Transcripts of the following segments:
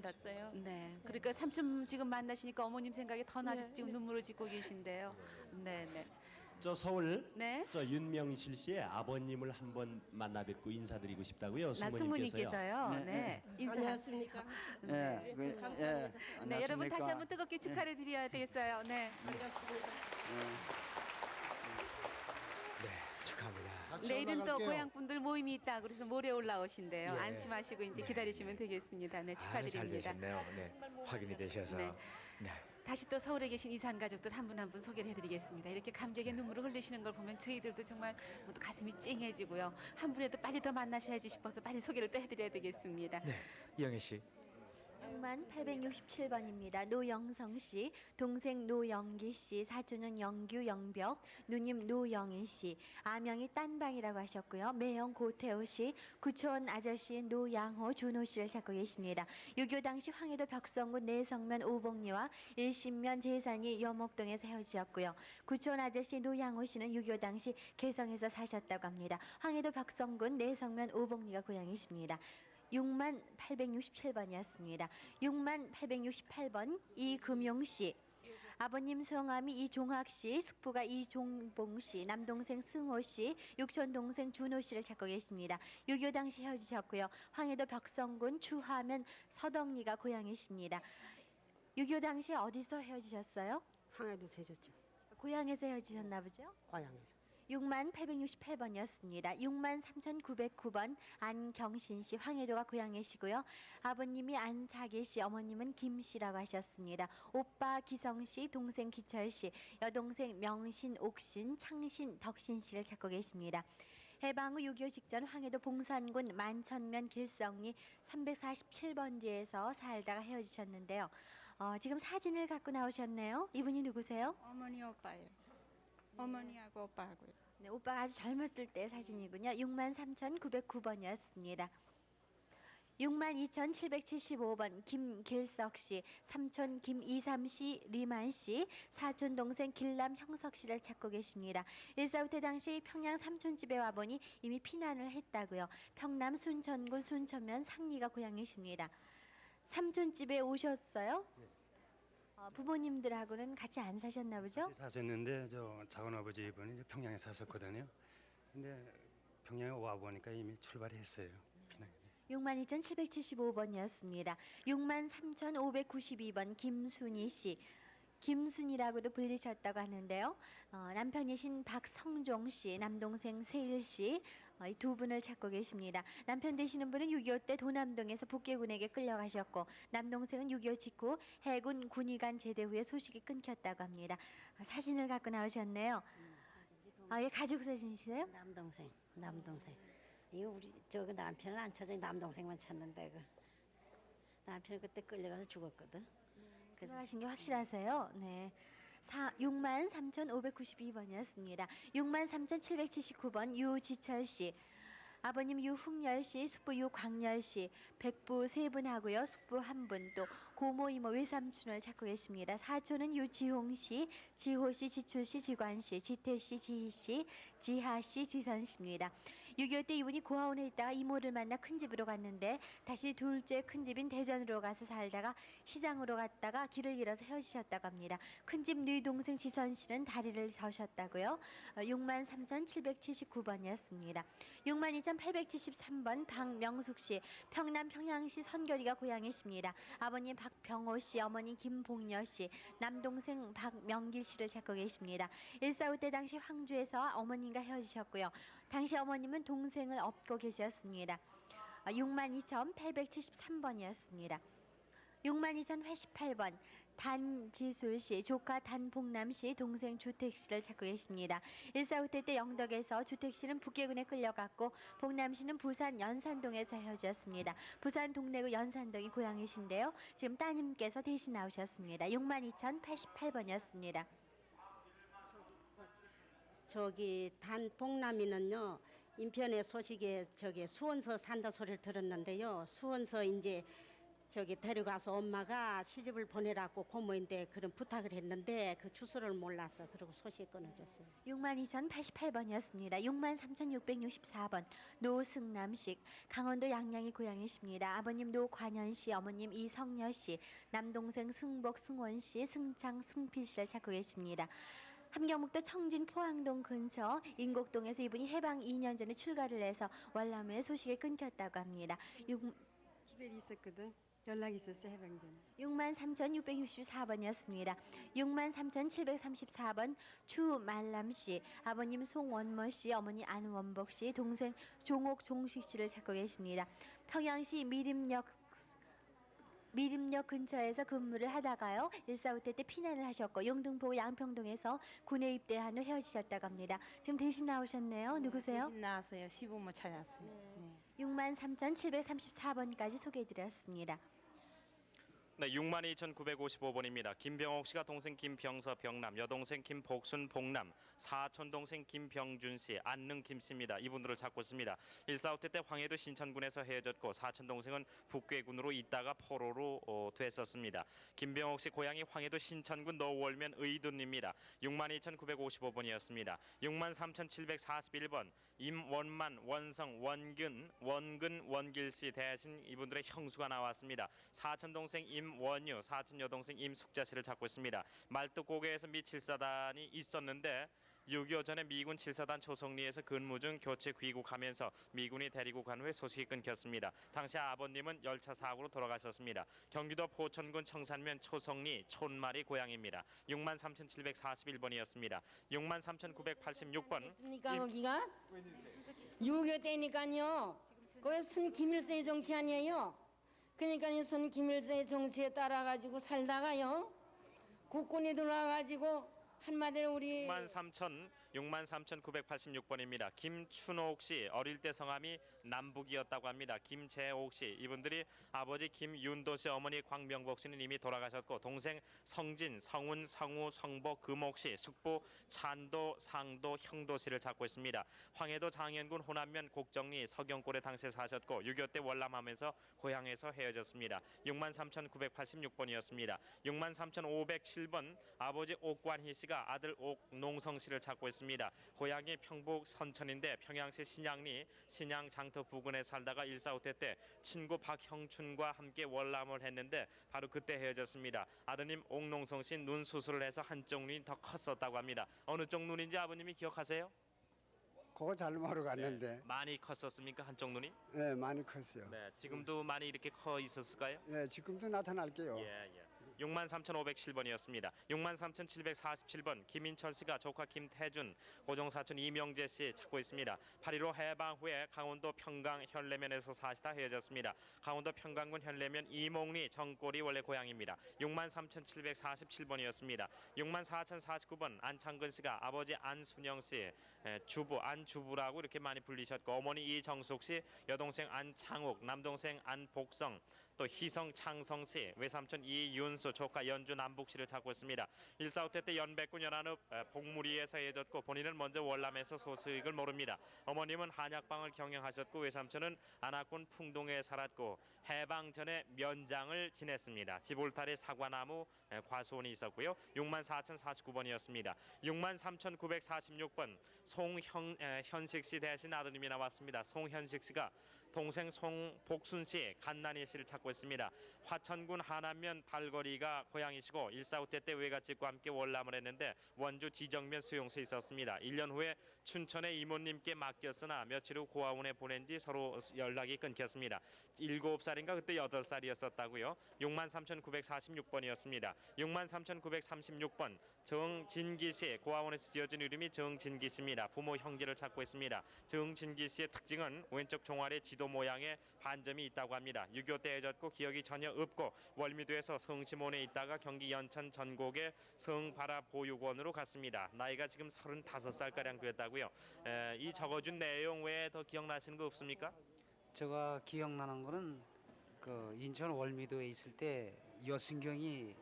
받았어요. 네. 그러니까 삼촌 지금 만나시니까 어머님 생각이 더 나셔서 네. 지금 눈물을 짓고 계신데요. 네, 네. 저 서울 네. 저 윤명실 씨의 아버님을 한번 만나 뵙고 인사드리고 싶다고요. 나 숙모님께서요. 스모님께서요. 네, 네. 인사. 안녕하십니까? 예, 그, 감사합니다. 네, 여러분 다시 안녕하십니까? 한번 뜨겁게 축하를 드려야 되겠어요. 네. 반갑습니다. 네, 축하합니다. 내일은 또 올라갈게요. 고향 분들 모임이 있다. 그래서 모레 올라오신대요. 예. 안심하시고 이제 기다리시면 되겠습니다. 네, 아, 잘 축하드립니다. 되셨네요. 네, 확인이 되셔서. 네. 네. 다시 또 서울에 계신 이산 가족들 한 분 한 분 소개를 해드리겠습니다. 이렇게 감격의 눈물을 흘리시는 걸 보면 저희들도 정말 모두 가슴이 찡해지고요. 한 분이라도 빨리 더 만나셔야지 싶어서 빨리 소개를 또 해드려야 되겠습니다. 네, 이영애 씨. 6만 867번입니다. 노영성 씨, 동생 노영기 씨, 사촌은 영규, 영벽, 누님 노영희 씨, 아명이 딴방이라고 하셨고요. 매형 고태호 씨, 구촌 아저씨 노양호, 준호 씨를 찾고 계십니다. 6.25 당시 황해도 벽성군 내성면 오봉리와 일신면 제산이 여목동에서 헤어지셨고요. 구촌 아저씨 노양호 씨는 6.25 당시 개성에서 사셨다고 합니다. 황해도 벽성군 내성면 오봉리가 고향이십니다. 6만 867번이었습니다. 6만 868번 이금용 씨. 아버님 성함이 이종학 씨, 숙부가 이종봉 씨, 남동생 승호 씨, 육촌 동생 준호 씨를 찾고 계십니다. 6.25 당시 헤어지셨고요. 황해도 벽성군 추하면 서덕리가 고향이십니다. 6.25 당시 어디서 헤어지셨어요? 항해도 세졌죠. 고향에서 헤어지셨나 보죠? 고향에서. 6만 868번이었습니다. 6만 3909번 안경신 씨, 황해도가 고향이시고요. 아버님이 안사계 씨, 어머님은 김 씨라고 하셨습니다. 오빠 기성 씨, 동생 기철 씨, 여동생 명신, 옥신, 창신, 덕신 씨를 찾고 계십니다. 해방 후 6.25 직전 황해도 봉산군 만천면 길성리 347번지에서 살다가 헤어지셨는데요. 지금 사진을 갖고 나오셨네요. 이분이 누구세요? 어머니 오빠예요. 어머니하고 오빠하고요. 네, 오빠가 아주 젊었을 때 사진이군요. 6만 3,909번이었습니다. 6만 2,775번 김길석 씨, 삼촌 김이삼 씨, 리만 씨, 사촌 동생 길남 형석 씨를 찾고 계십니다. 1.45 때 당시 평양 삼촌집에 와보니 이미 피난을 했다고요. 평남 순천군 순천면 상리가 고향이십니다. 삼촌집에 오셨어요? 부모님들하고는 같이 안 사셨나 보죠? 사셨는데 저 작은 아버지 이분이 이제 평양에 사셨거든요. 근데 평양에 와 보니까 이미 출발했어요. 피난이. 62,775번이었습니다. 63,592번 김순희 씨. 김순이라고도 불리셨다고 하는데요. 남편이신 박성종 씨, 남동생 세일 씨, 이 두 분을 찾고 계십니다. 남편 되시는 분은 6.25 때 도남동에서 북계군에게 끌려가셨고, 남동생은 6.25 직후 해군 군의관 제대 후에 소식이 끊겼다고 합니다. 사진을 갖고 나오셨네요. 예, 가족 사진이세요? 남동생. 이거 우리 저기 남편은 안 찾아 남동생만 찾는데 그 남편 그때 끌려가서 죽었거든. 돌아가신 게 확실하세요? 네. 6만 3,592번이었습니다. 6만 3,779번 유지철 씨. 아버님 유흥열 씨, 숙부 유광열 씨, 백부 세 분하고요. 숙부 한 분, 또 고모 이모 외삼촌을 찾고 계십니다. 사촌은 유지홍 씨, 지호 씨, 지출 씨, 지관 씨, 지태 씨, 지희 씨, 지하 씨, 지선 씨입니다. 6.25 때 이분이 고아원에 있다가 이모를 만나 큰 집으로 갔는데 다시 둘째 큰 집인 대전으로 가서 살다가 시장으로 갔다가 길을 잃어서 헤어지셨다고 합니다. 큰 집 네 동생 지선 씨는 다리를 저셨다고요. 6만 3,779번이었습니다. 6만 2,873번 박명숙 씨, 평남 평양시 선결이가 고향이십니다. 아버님 박병호 씨, 어머니 김봉여 씨, 남동생 박명길 씨를 찾고 계십니다. 1.45 때 당시 황주에서 어머님과 헤어지셨고요. 당시 어머님은 동생을 업고 계셨습니다. 62,873번이었습니다. 62,088번 단지술 씨, 조카 단봉남 씨, 동생 주택 씨를 찾고 계십니다. 1.45 때 영덕에서 주택 씨는 북계군에 끌려갔고 봉남 씨는 부산 연산동에서 헤어졌습니다. 부산 동래구 연산동이 고향이신데요. 지금 따님께서 대신 나오셨습니다. 62,088번이었습니다. 저기 단봉남이는요, 인편의 소식에 저기 수원서 산다 소리를 들었는데요. 수원서 이제 저기 데려가서 엄마가 시집을 보내라고 고모인데 그런 부탁을 했는데 그 주소를 몰라서 그러고 소식 끊어졌어요. 62,088번이었습니다. 63,664번 노승남식 강원도 양양이 고향이십니다. 아버님 노관현씨, 어머님 이성여씨, 남동생 승복, 승원씨, 승창, 승필씨를 찾고 계십니다. 함경북도 청진 포항동 근처 인곡동에서 이분이 해방 2년 전에 출가를 해서 월남에 소식이 끊겼다고 합니다. 기별이 있었거든. 연락이 있었어 해방 전에. 63,664번이었습니다. 63,734번 추말람씨, 아버님 송원모씨, 어머니 안원복씨, 동생 종옥종식씨를 찾고 계십니다. 평양시 미림역 근처에서 근무를 하다가요 1.4.5태 때 피난을 하셨고 영등포 양평동에서 군에 입대한 후 헤어지셨다고 합니다. 지금 대신 나오셨네요. 누구세요? 나왔어요. 시부모 찾았어요. 네. 63,734번까지 소개해드렸습니다. 네, 62,955번입니다. 김병옥 씨가 동생 김병서 병남, 여동생 김복순 복남, 사촌 동생 김병준 씨, 안능 김 씨입니다. 이분들을 찾고 있습니다. 1.4.5태 때 황해도 신천군에서 헤어졌고 사촌 동생은 북괴군으로 있다가 포로로 됐었습니다. 김병옥 씨 고향이 황해도 신천군 노월면 의둔입니다. 62,955번이었습니다. 63,741번 임원만, 원성, 원근, 원길 씨 대신 이분들의 형수가 나왔습니다. 사촌 동생 임원유, 사촌 여동생 임숙자 씨를 찾고 있습니다. 말뚝고개에서 미 7사단이 있었는데 6.25 전에 미군 7사단 초성리에서 근무 중 교체 귀국하면서 미군이 데리고 간 후에 소식이 끊겼습니다. 당시 아버님은 열차 사고로 돌아가셨습니다. 경기도 포천군 청산면 초성리 촌마리 고향입니다. 63,741번이었습니다. 63,986번. 있습니까 거기가? 6.25 때니까요. 거기 순 김일성의 정치 아니에요. 그러니까 순 김일성의 정치에 따라 가지고 살다가요. 국군이 들어와가지고 한마디로 우리 63,986번입니다. 김춘옥 씨 어릴 때 성함이 남북이었다고 합니다. 김재옥 씨 이분들이 아버지 김윤도 씨, 어머니 광명복 씨는 이미 돌아가셨고 동생 성진, 성운, 성우, 성복, 금옥 씨, 숙부 찬도, 상도, 형도 씨를 찾고 있습니다. 황해도 장현군 호남면 곡정리 서경골에 당시에 사셨고 6.25 때 월남하면서 고향에서 헤어졌습니다. 63,986번이었습니다. 63,507번 아버지 옥관희 씨가 아들 옥농성 씨를 찾고 있습니다. 고향이 평북 선천인데 평양시 신양리 신양 장터 부근에 살다가 1.4.5태 때 친구 박형춘과 함께 월남을 했는데 바로 그때 헤어졌습니다. 아드님 옥농성 씨 눈 수술을 해서 한쪽 눈이 더 컸었다고 합니다. 어느 쪽 눈인지 아버님이 기억하세요? 그거 잘 모르겠는데. 네. 많이 컸었습니까 한쪽 눈이? 네, 많이 컸어요. 네, 지금도 많이 이렇게 커 있었을까요? 네, 지금도 나타날게요. 예. 63,507번이었습니다. 63,747번 김인철 씨가 조카 김태준, 고종사촌 이명재 씨 찾고 있습니다. 8.15 해방 후에 강원도 평강 현래면에서 사시다 헤어졌습니다. 강원도 평강군 현래면 이몽리 정골이 원래 고향입니다. 63,747번이었습니다. 64,049번 안창근 씨가 아버지 안순영 씨, 주부 안주부라고 이렇게 많이 불리셨고 어머니 이정숙 씨, 여동생 안창욱, 남동생 안복성, 또 희성 창성 씨, 외삼촌 이윤수, 조카 연주 남북 씨를 찾고 있습니다. 1.4.5태 때 연백군 연안읍 복무리에서 헤어졌고 본인은 먼저 월남에서 소식을 모릅니다. 어머님은 한약방을 경영하셨고 외삼촌은 안악군 풍동에 살았고 해방 전에 면장을 지냈습니다. 지볼탈에 사과나무 과수원이 있었고요. 64,049번이었습니다. 63,946번 송현식 씨 대신 아드님이 나왔습니다. 송현식 씨가 동생 송복순 씨, 간난이 씨를 찾고 있습니다. 화천군 하남면 달거리가 고향이시고 1.4.5태 때 외갓집과 함께 월남을 했는데 원주 지정면 수용소에 있었습니다. 1년 후에 춘천의 이모님께 맡겼으나 며칠 후 고아원에 보낸 뒤 서로 연락이 끊겼습니다. 7살인가 그때 8살이었었다고요. 63,946번이었습니다. 63,936번 정진기 씨, 고아원에서 지어준 이름이 정진기 씨입니다. 부모 형제를 찾고 있습니다. 정진기 씨의 특징은 왼쪽 종아리에 지도 모양의 반점이 있다고 합니다. 6.25 때 헤어졌고 기억이 전혀 없고 월미도에서 성심원에 있다가 경기 연천 전곡의 성바라보육원으로 갔습니다. 나이가 지금 35살가량 되었다고요. 이 적어준 내용 외에 더 기억나시는 거 없습니까? 제가 기억나는 거는 그 인천 월미도에 있을 때 여순경이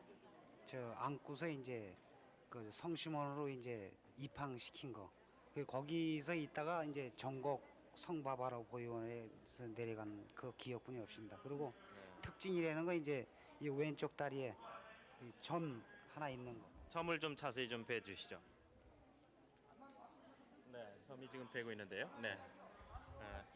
저 안고서 이제 그 성심원으로 이제 입항시킨 거. 거기서 있다가 이제 전곡 성바바라 보육원에서 내려간 그 기억뿐이 없습니다. 그리고 특징이라는 거 이제 이 왼쪽 다리에 이점 하나 있는 거. 점을 좀 자세히 좀 배주시죠. 네, 점이 지금 배고 있는데요. 네.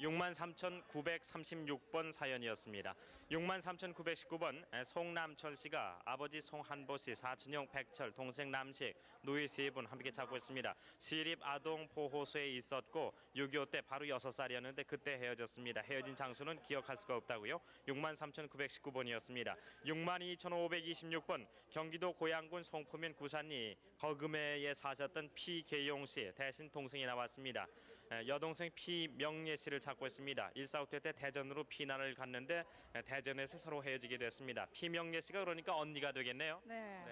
63,936번 사연이었습니다. 63,919번 송남철 씨가 아버지 송한보 씨, 사촌형 백철, 동생 남식, 누이 3분 함께 찾고 있습니다. 시립 아동 보호소에 있었고 6.25 때 바로 6살이었는데 그때 헤어졌습니다. 헤어진 장소는 기억할 수가 없다고요. 63,919번이었습니다. 62,526번 경기도 고양군 송포면 구산리 거금회에 사셨던 피계용 씨 대신 동생이 나왔습니다. 여동생 피명예 씨를 찾고 있습니다. 1.4.5 때 대전으로 피난을 갔는데 대전에서 서로 헤어지게 됐습니다. 피명예 씨가 그러니까 언니가 되겠네요. 네.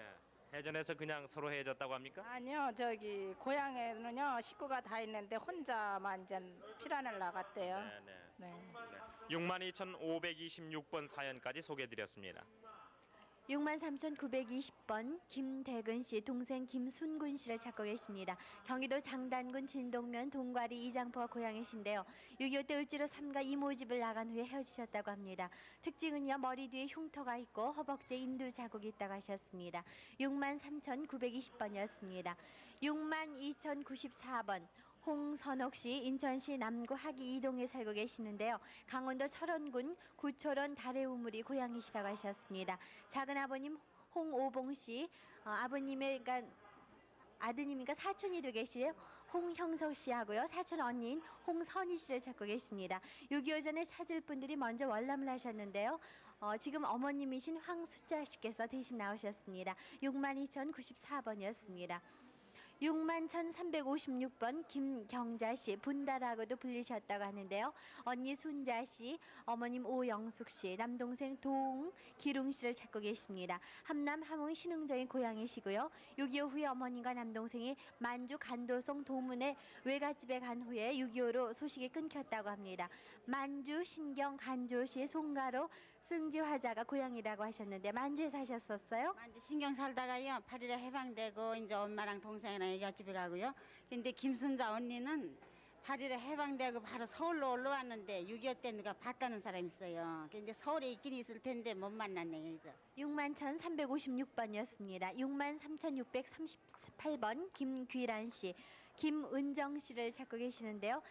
대전에서 그냥 서로 헤어졌다고 합니까? 아니요, 저기 고향에는요 식구가 다 있는데 혼자만 이제 피난을 나갔대요. 네. 62,526번 사연까지 소개해드렸습니다. 63,920번 김대근 씨, 동생 김순군 씨를 찾고 계십니다. 경기도 장단군 진동면 동과리 이장포가 고향이신데요. 6.25 때 을지로 삼가 이모집을 나간 후에 헤어지셨다고 합니다. 특징은요, 머리 뒤에 흉터가 있고 허벅지에 인두 자국이 있다고 하셨습니다. 63,920번이었습니다. 62,094번 홍선옥 씨, 인천시 남구 하기 2동에 살고 계시는데요. 강원도 철원군 구초론 다래우물이 고향이시라고 하셨습니다. 작은 아버님 홍오봉 씨, 아버님의 아드님이니까 사촌이 되고 계시요 홍형석 씨하고요. 사촌 언니인 홍선희 씨를 찾고 계십니다. 6.25 전에 찾을 분들이 먼저 월남을 하셨는데요. 지금 어머님이신 황수자 씨께서 대신 나오셨습니다. 62,094번이었습니다. 61,356번 김경자 씨, 분다라고도 불리셨다고 하는데요. 언니 순자 씨, 어머님 오영숙 씨, 남동생 동기룽 씨를 찾고 계십니다. 함남 함흥 신흥정의 고향이시고요. 6.25 후에 어머님과 남동생이 만주 간도성 도문에 외갓집에 간 후에 6.25로 소식이 끊겼다고 합니다. 만주 신경 간조시 송가로 승지 화자가 고향이라고 하셨는데 만주에 사셨었어요? 만주 신경 살다가요 8일에 해방되고 이제 엄마랑 동생이랑 옆집에 가고요. 근데 김순자 언니는 8일에 해방되고 바로 서울로 올라왔는데 6.25 때 누가 봤다는 사람이 있어요. 근데 서울에 있긴 있을 텐데 못 만났네요. 이제. 61,356번이었습니다. 63,638번 김귀란 씨, 김은정 씨를 찾고 계시는데요.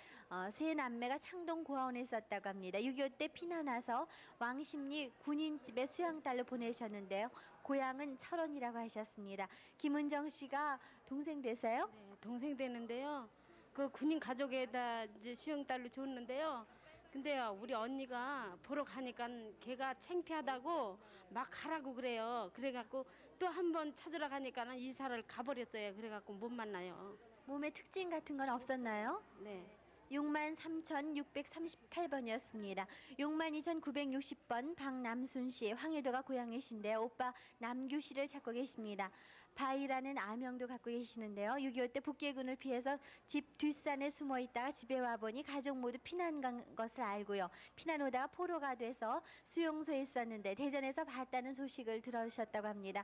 세 남매가 창동 고아원에 있었다고 합니다. 6.25 때 피난 와서 왕십리 군인집에 수양딸로 보내셨는데요. 고향은 철원이라고 하셨습니다. 김은정 씨가 동생 되세요? 네, 동생 되는데요. 그 군인 가족에다 이제 수양딸로 줬는데요. 근데요, 우리 언니가 보러 가니까 걔가 창피하다고 막 가라고 그래요. 그래갖고 또 한 번 찾으러 가니까는 이사를 가버렸어요. 그래갖고 못 만나요. 몸에 특징 같은 건 없었나요? 네. 63,638번이었습니다. 62,960번 박남순 씨, 황해도가 고향이신데요. 오빠 남규 씨를 찾고 계십니다. 바이라는 아명도 갖고 계시는데요. 6.25 때 북괴군을 피해서 집 뒷산에 숨어 있다가 집에 와보니 가족 모두 피난 간 것을 알고요. 피난 오다가 포로가 돼서 수용소에 있었는데 대전에서 봤다는 소식을 들으셨다고 합니다.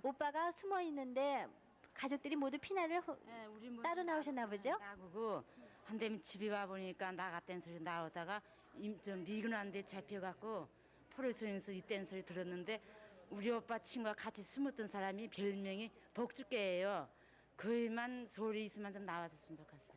오빠가 숨어 있는데 가족들이 모두 피난을 따로 나오셨나 보죠? 나고고 한대면 집에 와 보니까 나갔다는 소리 나오다가 좀 미군한테 잡혀갖고 포로 수용소 있다는 소리 들었는데 우리 오빠 친구가 같이 숨었던 사람이 별명이 복주께예요. 그만 소리 있으면 좀 나와줬으면 좋겠어요.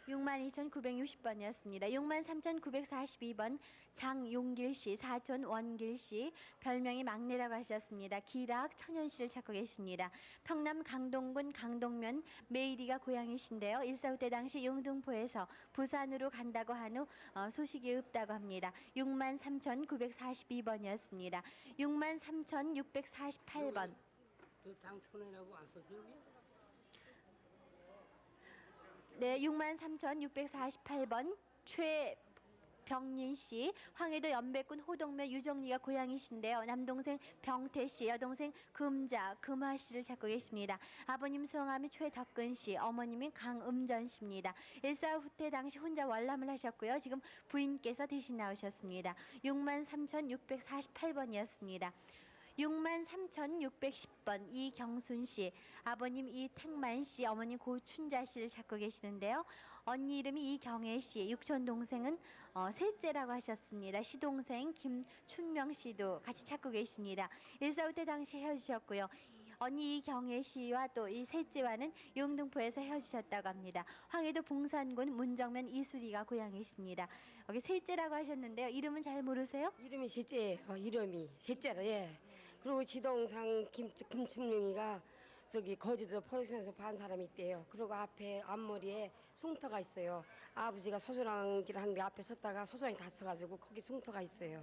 62,960번이었습니다. 63,942번 장용길 씨, 사촌 원길 씨, 별명이 막내라고 하셨습니다. 기락 천연 씨를 찾고 계십니다. 평남 강동군 강동면 메이리가 고향이신데요. 1.4.5 때 당시 영등포에서 부산으로 간다고 한 후 소식이 없다고 합니다. 63,942번이었습니다. 63,648번. 장촌이라고 안 써줘? 네, 63,648번 최병린 씨, 황해도 연백군 호동면 유정리가 고향이신데요. 남동생 병태 씨, 여동생 금하 씨를 찾고 계십니다. 아버님 성함이 최덕근 씨, 어머님이 강음전 씨입니다. 1.4.5 때 당시 혼자 월남을 하셨고요. 지금 부인께서 대신 나오셨습니다. 63,648번이었습니다. 63,610번 이경순 씨, 아버님 이택만 씨, 어머님 고춘자 씨를 찾고 계시는데요. 언니 이름이 이경애 씨, 육촌 동생은 셋째라고 하셨습니다. 시동생 김춘명 씨도 같이 찾고 계십니다. 일사후 때 당시 헤어지셨고요. 언니 이경애 씨와 또 이 셋째와는 영등포에서 헤어지셨다고 합니다. 황해도 봉산군 문정면 이수리가 고향이십니다. 여기 셋째라고 하셨는데요. 이름은 잘 모르세요? 이름이 셋째예요. 이름이 셋째라. 예. 그리고 지동상 김춘명이가 저기 거제도 포르쉐에서 반 사람이 있대요. 그리고 앞에 앞머리에 숭터가 있어요. 아버지가 소주랑길 하는데 앞에 섰다가 소주랑이 다쳐가지고 거기 숭터가 있어요.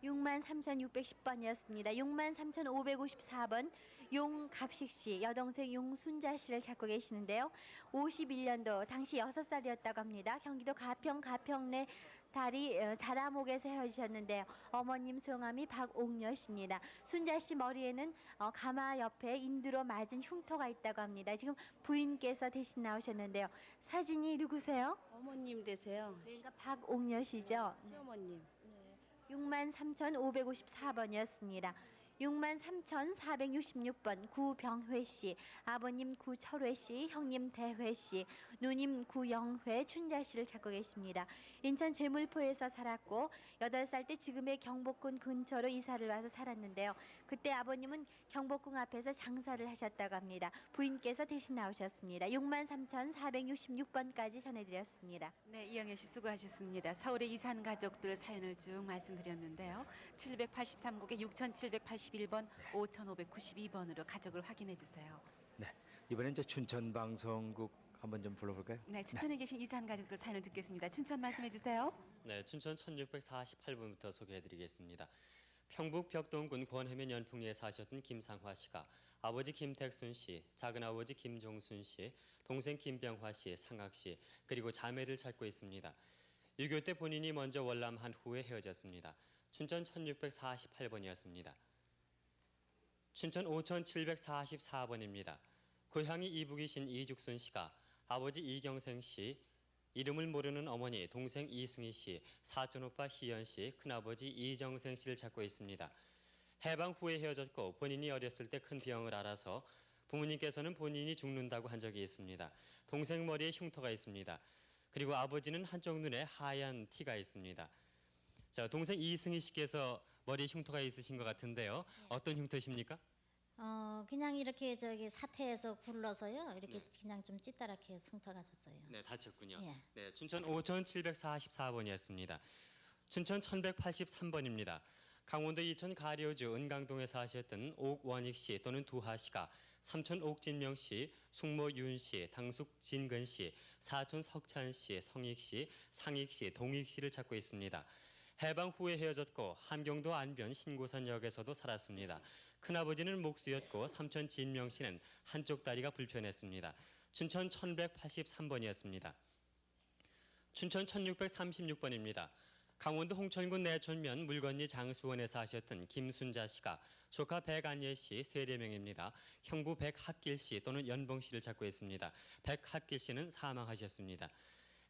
63,610번이었습니다. 63,554번 용갑식 씨, 여동생 용순자 씨를 찾고 계시는데요. 51년도 당시 6살이었다고 합니다. 경기도 가평 가평내 다리 자라목에서 헤어지셨는데요. 어머님 성함이 박옥녀 씨입니다. 순자 씨 머리에는 가마 옆에 인두로 맞은 흉터가 있다고 합니다. 지금 부인께서 대신 나오셨는데요. 사진이 누구세요? 어머님 되세요. 그러니까 박옥녀 씨죠. 시어머님. 63,554번이었습니다. 63,466번 구병회 씨, 아버님 구철회 씨, 형님 대회 씨, 누님 구영회, 춘자 씨를 찾고 계십니다. 인천 제물포에서 살았고 8살 때 지금의 경복궁 근처로 이사를 와서 살았는데요. 그때 아버님은 경복궁 앞에서 장사를 하셨다고 합니다. 부인께서 대신 나오셨습니다. 63,466번까지 전해드렸습니다. 네, 이영애 씨 수고하셨습니다. 서울의 이산 가족들 사연을 쭉 말씀드렸는데요. 783국에 6,781번, 5,592번으로 가족을 확인해 주세요. 네, 이번엔 이제 춘천 방송국 한번 좀 불러볼까요? 네, 춘천에 계신 이산 가족들 사연을 듣겠습니다. 춘천 말씀해 주세요. 네, 춘천 1648분부터 소개해드리겠습니다. 평북 벽동군 권해면 연풍리에 사셨던 김상화 씨가 아버지 김택순 씨, 작은아버지 김종순 씨, 동생 김병화 씨, 상학 씨, 그리고 자매를 찾고 있습니다. 6.25 때 본인이 먼저 월남한 후에 헤어졌습니다. 춘천 1648번이었습니다. 춘천 5744번입니다. 고향이 이북이신 이죽순 씨가 아버지 이경생 씨, 이름을 모르는 어머니 동생 이승희 씨, 사촌오빠 희연 씨, 큰아버지 이정생 씨를 찾고 있습니다. 해방 후에 헤어졌고 본인이 어렸을 때 큰 병을 앓아서 부모님께서는 본인이 죽는다고 한 적이 있습니다. 동생 머리에 흉터가 있습니다. 그리고 아버지는 한쪽 눈에 하얀 티가 있습니다. 자, 동생 이승희 씨께서 머리에 흉터가 있으신 것 같은데요. 어떤 흉터십니까? 그냥 이렇게 저기 사태에서 굴러서요. 이렇게 그냥 좀 찌따랗게 흉터가 졌어요. 네, 다쳤군요. 예. 네, 춘천 5744번이었습니다. 춘천 1183번입니다. 강원도 이천 가려주 은강동에 사셨던 옥원익 씨 또는 두하 씨가 삼촌 옥진명 씨, 숙모 윤 씨, 당숙 진근 씨, 사촌 석찬 씨, 성익 씨, 상익 씨, 동익 씨를 찾고 있습니다. 해방 후에 헤어졌고 함경도 안변 신고산역에서도 살았습니다. 큰아버지는 목수였고 삼촌 진명 씨는 한쪽 다리가 불편했습니다. 춘천 1183번이었습니다. 춘천 1636번입니다. 강원도 홍천군 내천면 물건리 장수원에 사셨던 김순자 씨가 조카 백안예 씨 세례명입니다. 형부 백합길 씨 또는 연봉 씨를 찾고 있습니다. 백합길 씨는 사망하셨습니다.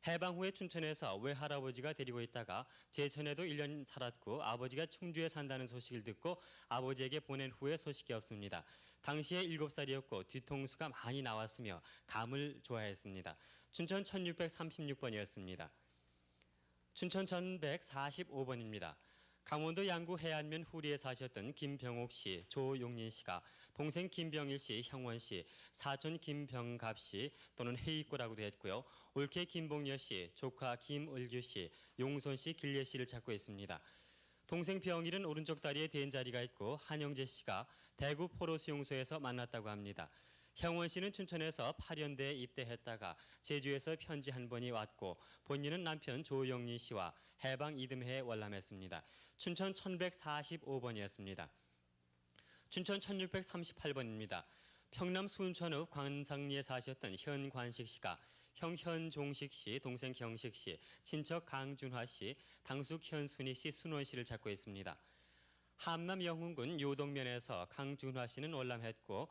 해방 후에 춘천에서 외할아버지가 데리고 있다가 제천에도 1년 살았고 아버지가 충주에 산다는 소식을 듣고 아버지에게 보낸 후에 소식이 없습니다. 당시에 7살이었고 뒤통수가 많이 나왔으며 감을 좋아했습니다. 춘천 1636번이었습니다. 춘천 1145번입니다. 강원도 양구 해안면 후리에 사셨던 김병옥 씨, 조용린 씨가 동생 김병일 씨, 형원 씨, 사촌 김병갑 씨 또는 해익고라고도 했고요. 올케 김봉여 씨, 조카 김을규 씨, 용손 씨, 길예 씨를 찾고 있습니다. 동생 병일은 오른쪽 다리에 된자리가 있고 한영재 씨가 대구 포로 수용소에서 만났다고 합니다. 형원 씨는 춘천에서 8연대에 입대했다가 제주에서 편지 한 번이 왔고 본인은 남편 조영린 씨와 해방 이듬해에 월남했습니다. 춘천 1145번이었습니다. 춘천 1638번입니다. 평남 순천읍 관상리에 사셨던 현관식 씨가 형 현종식 씨, 동생 경식 씨, 친척 강준화 씨, 당숙 현순희 씨, 순원 씨를 찾고 있습니다. 함남 영흥군 요동면에서 강준화 씨는 월남했고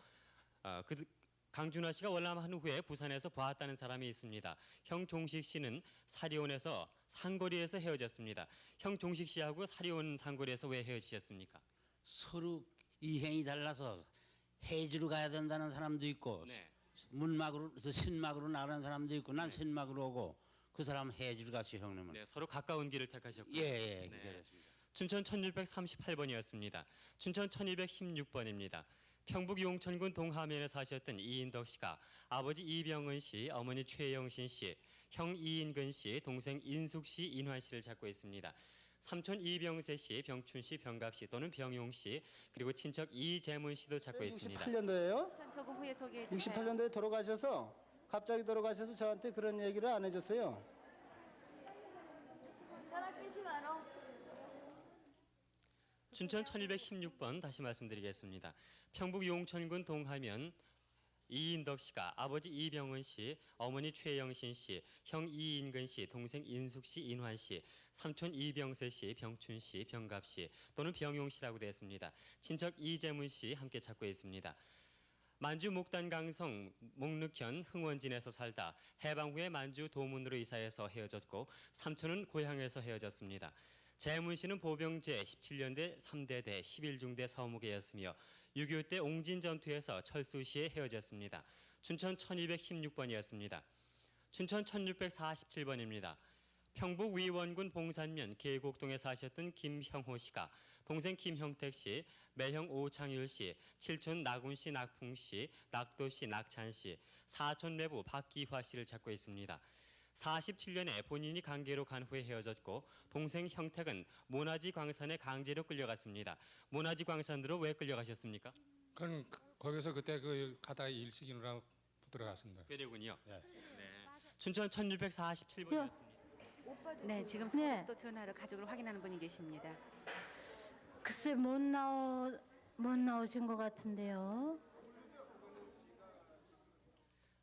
강준화 씨가 월남한 후에 부산에서 보았다는 사람이 있습니다. 형 종식 씨는 사리온에서 상거리에서 헤어졌습니다. 형 종식 씨하고 사리온 상거리에서 왜 헤어지셨습니까? 서로 이행이 달라서 해주러 가야 된다는 사람도 있고 네. 문막으로 신막으로 나가는 사람도 있고 난 신막으로 오고 그 사람 해주러 갔어요 형님은. 네, 서로 가까운 길을 택하셨고요. 예, 네. 그렇습니다. 춘천 1638번이었습니다. 춘천 1216번입니다. 평북 용천군 동하면에 사셨던 이인덕 씨가 아버지 이병은 씨, 어머니 최영신 씨, 형 이인근 씨, 동생 인숙 씨, 인환 씨를 찾고 있습니다. 삼촌 이병세 씨, 병춘 씨, 병갑 씨 또는 병용 씨, 그리고 친척 이재문 씨도 찾고 있습니다. 68년도에요. 전 조금 후에 소개해 주세요. 68년도에 돌아가셔서 갑자기 돌아가셔서 저한테 그런 얘기를 안 해줬어요. 춘천 1216번 다시 말씀드리겠습니다. 평북 용천군 동하면 이인덕 씨가 아버지 이병은 씨, 어머니 최영신 씨, 형 이인근 씨, 동생 인숙 씨, 인환 씨, 삼촌 이병세 씨, 병춘 씨, 병갑 씨 또는 병용 씨라고 되어 있습니다. 친척 이재문 씨 함께 찾고 있습니다. 만주 목단강성 목륵현 흥원진에서 살다 해방 후에 만주 도문으로 이사해서 헤어졌고 삼촌은 고향에서 헤어졌습니다. 재문 씨는 보병제 17년대 3대대 11중대 서무계였으며 6.25 때 옹진 전투에서 철수 시에 헤어졌습니다. 춘천 1216번이었습니다. 춘천 1647번입니다. 평북 위원군 봉산면 계곡동에 사셨던 김형호 씨가 동생 김형택 씨, 매형 오창율 씨, 칠촌 나군 씨, 낙풍 씨, 낙도 씨, 낙찬 씨, 사촌 내부 박기화 씨를 찾고 있습니다. 47년에 본인이 강계로 간 후에 헤어졌고 동생 형택은 모나지 광산에 강제로 끌려갔습니다. 모나지 광산으로 왜 끌려가셨습니까? 그건 거기서 그때 그 가다가 일식이느라 들어갔습니다. 꾀려군요. 네. 춘천 1647번이었습니다. 네, 지금 서울에서 또 전화로 가족을 확인하는 분이 계십니다. 글쎄 못 나오신 것 같은데요.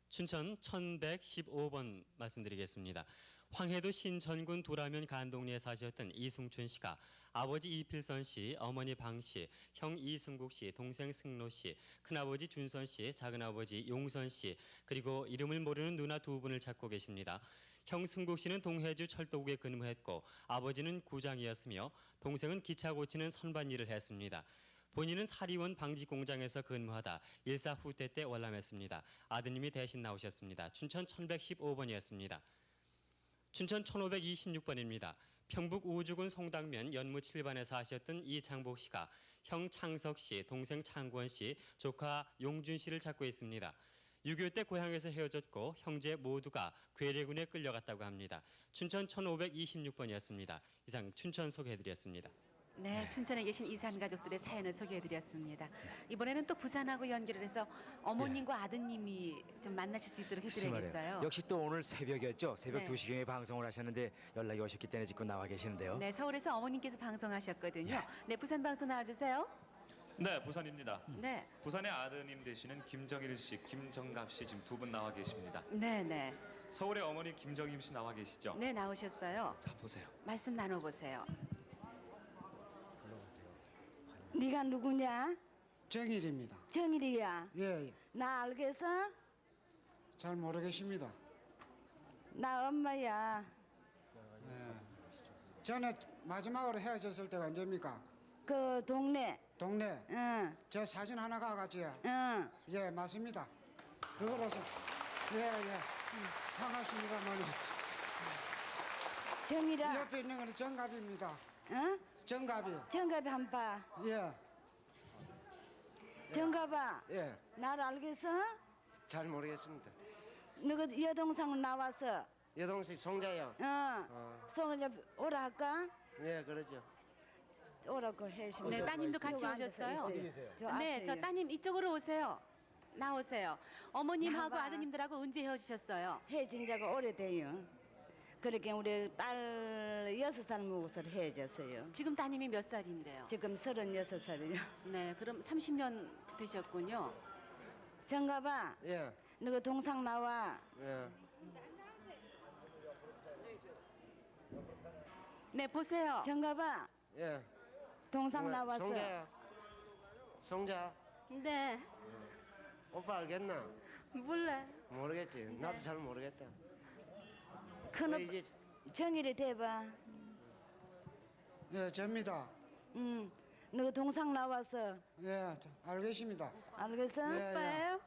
춘천 1115번 말씀드리겠습니다. 황해도 신천군 도라면 간동리에 사셨던 이승춘 씨가 아버지 이필선 씨, 어머니 방 씨, 형 이승국 씨, 동생 승로 씨, 큰아버지 준선 씨, 작은아버지 용선 씨, 그리고 이름을 모르는 누나 두 분을 찾고 계십니다. 형 승국 씨는 동해주 철도국에 근무했고 아버지는 구장이었으며 동생은 기차 고치는 선반 일을 했습니다. 본인은 사리원 방지 공장에서 근무하다 일사 후퇴 때 월남했습니다. 아드님이 대신 나오셨습니다. 춘천 1115번이었습니다. 춘천 1526번입니다. 평북 우주군 송당면 연무 7반에 사셨던 이창복 씨가 형 창석 씨, 동생 창권 씨, 조카 용준 씨를 찾고 있습니다. 6.25 때 고향에서 헤어졌고 형제 모두가 괴뢰군에 끌려갔다고 합니다. 춘천 1526번이었습니다. 이상 춘천 소개해드렸습니다. 네, 춘천에 계신 이산 가족들의 사연을 소개해드렸습니다. 이번에는 또 부산하고 연결을 해서 어머님과 아드님이 좀 만나실 수 있도록 해드려야겠어요. 역시 또 오늘 새벽이었죠. 새벽 네. 2시경에 방송을 하셨는데 연락이 오셨기 때문에 지금 나와 계시는데요. 네, 서울에서 어머님께서 방송하셨거든요. 네, 부산 방송 나와주세요. 네, 부산입니다. 네. 부산의 아드님 되시는 김정일 씨, 김정갑 씨 지금 두 분 나와 계십니다. 네, 네. 서울의 어머니 김정임 씨 나와 계시죠? 네, 나오셨어요. 자, 보세요. 말씀 나눠보세요. 네가 누구냐? 정일입니다. 정일이야. 예, 나 알겠어? 잘 모르겠습니다. 나 엄마야. 예. 전에 마지막으로 헤어졌을 때가 언제입니까? 그 동네. 동네. 응. 저 사진 하나 가가지요. 응. 예, 맞습니다. 그거로서 예. 반갑습니다, 어머니. 정일아. 옆에 있는 거는 정갑입니다. 응? 정갑이요. 정갑이 한 봐. 예. 정갑아. 예. 나를 알겠어? 잘 모르겠습니다. 너가 여동생 나와서. 여동생 송자요. 송자 오라 할까? 네, 그러죠. 오라고 해주시면. 네, 따님도 같이 오셨어요. 네, 저 따님 이쪽으로 오세요. 나오세요. 어머님하고 나와봐. 아드님들하고 언제 헤어지셨어요? 헤어진 지가 오래돼요. 그렇게 우리 딸 6살 먹어서 헤어졌어요. 지금 따님이 몇 살인데요? 지금 36살이요. 네, 그럼 30년 되셨군요. 정갑아. 예. 너가 동상 나와. 예. 네, 보세요. 정갑아. 예. 동상 나왔어. 송자야. 송자. 네. 오빠 알겠나? 몰라. 모르겠지. 나도 잘 모르겠다. 큰 왜 이제 정일이 돼봐. 예, 접니다. 너가 동상 나왔어. 예, 알겠습니다. 알겠어? 예, 오빠예요?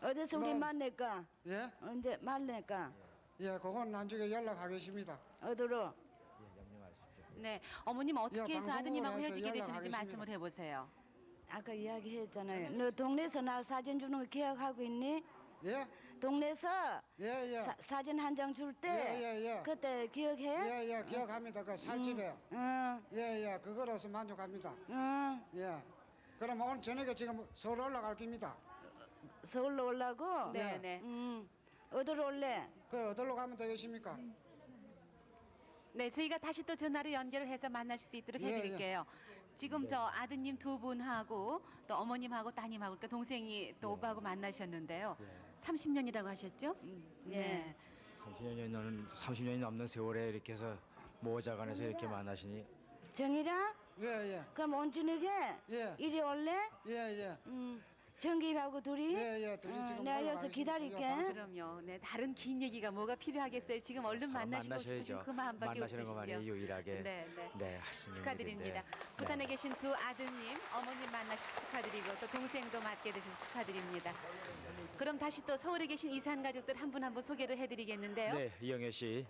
어디서 우리 뭐, 만날까? 예? 언제 만날까? 예, 그건 나중에 연락하겠습니다. 어디로? 네, 어머님 어떻게 해서 방송국으로 아드님하고 해서 헤어지게 되시는지 연락하겠습니다. 말씀을 해보세요. 아까 이야기했잖아요. 너 동네에서 나 사진 주는 거 기억하고 있니? 예? 동네에서 예. 사진 한 장 줄 때 예. 그때 기억해? 예, 기억합니다. 그 살집에. 예, 그거로서 만족합니다. 예. 그럼 오늘 저녁에 지금 서울 올라갈 겁니다. 서울로 올라고? 네네. 어디로 올래? 그 어디로 가면 되겠습니까? 네, 저희가 다시 또 전화로 연결을 해서 만날 수 있도록 예, 해드릴게요. 지금 저 아드님 두 분하고 또 어머님하고 따님하고 그러니까 동생이 또 오빠하고 만나셨는데요. 30년이라고 하셨죠? 네. 30년이 넘는 세월에 이렇게 해서 모자간에서 이렇게 만나시니 정이라? 예. 그럼 온 저녁에 이리 올래? 예. 정기하고 둘이? 예, 둘이 지금 내가 여기서 올라가겠습니다. 기다릴게. 그럼요. 네, 다른 긴 얘기가 뭐가 필요하겠어요. 지금 얼른 만나시고 싶으신 그 마음밖에 만나시는 없으시죠. 것만이 유일하게 네. 하시는 축하드립니다. 일인데. 부산에 계신 두 아드님, 어머님 만나셔서 축하드리고 또 동생도 맡게 되셔서 축하드립니다. 그럼 다시 또 서울에 계신 이산 가족들 한 분 한 분 소개를 해드리겠는데요. 네, 이영애 씨.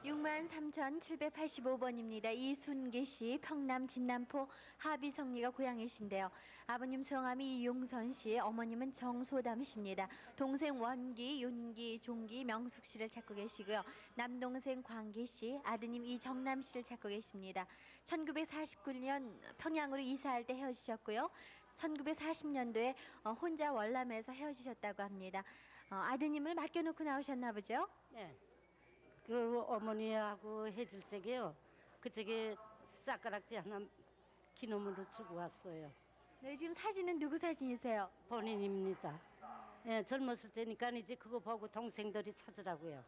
63,785번입니다. 이순계 씨, 평남 진남포 하비성리가 고향이신데요. 아버님 성함이 이용선 씨, 어머님은 정소담 씨입니다. 동생 원기, 윤기, 종기, 명숙 씨를 찾고 계시고요. 남동생 광기 씨, 아드님 이정남 씨를 찾고 계십니다. 1949년 평양으로 이사할 때 헤어지셨고요. 1940년도에 혼자 월남에서 헤어지셨다고 합니다. 아드님을 맡겨놓고 나오셨나 보죠? 네. 그리고 어머니하고 해질 적에요. 그쪽에 쌀가락지 하나 기념으로 주고 왔어요. 네, 지금 사진은 누구 사진이세요? 본인입니다. 네, 젊었을 때니까 이제 그거 보고 동생들이 찾으라고요.